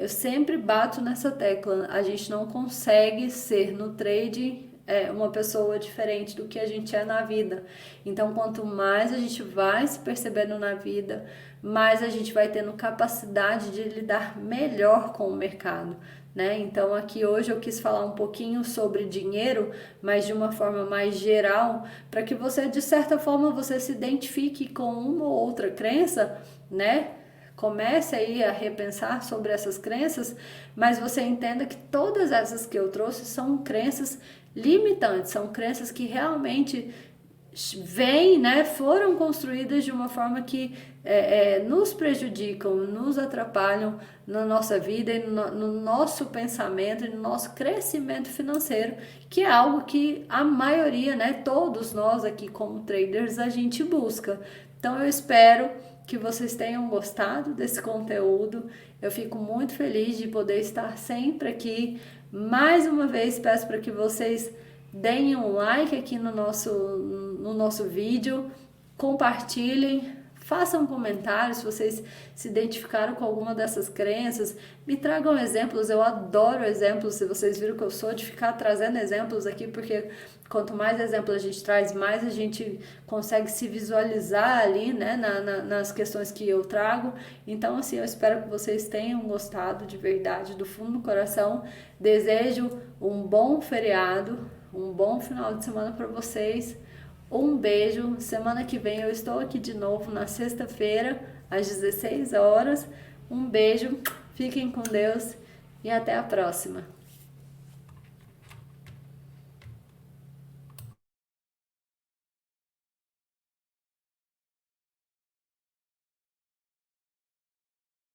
eu sempre bato nessa tecla. A gente não consegue ser no trading uma pessoa diferente do que a gente é na vida. Então, quanto mais a gente vai se percebendo na vida, mais a gente vai tendo capacidade de lidar melhor com o mercado, né? Então, aqui hoje eu quis falar um pouquinho sobre dinheiro, mas de uma forma mais geral, para que você, de certa forma, você se identifique com uma ou outra crença, né? Comece aí a repensar sobre essas crenças, mas você entenda que todas essas que eu trouxe são crenças limitantes, são crenças que realmente vêm, né, foram construídas de uma forma que nos prejudicam, nos atrapalham na nossa vida e no nosso pensamento e no nosso crescimento financeiro, que é algo que a maioria, né, todos nós aqui como traders, a gente busca. Então eu espero que vocês tenham gostado desse conteúdo. Eu fico muito feliz de poder estar sempre aqui. Mais uma vez peço para que vocês deem um like aqui no nosso vídeo, compartilhem, façam comentários se vocês se identificaram com alguma dessas crenças, me tragam exemplos, eu adoro exemplos, se vocês viram que eu sou de ficar trazendo exemplos aqui, porque quanto mais exemplos a gente traz, mais a gente consegue se visualizar ali, né, nas questões que eu trago. Então, assim, eu espero que vocês tenham gostado de verdade, do fundo do coração. Desejo um bom feriado, um bom final de semana para vocês. Um beijo. Semana que vem eu estou aqui de novo na sexta-feira, às 16 horas. Um beijo, fiquem com Deus e até a próxima.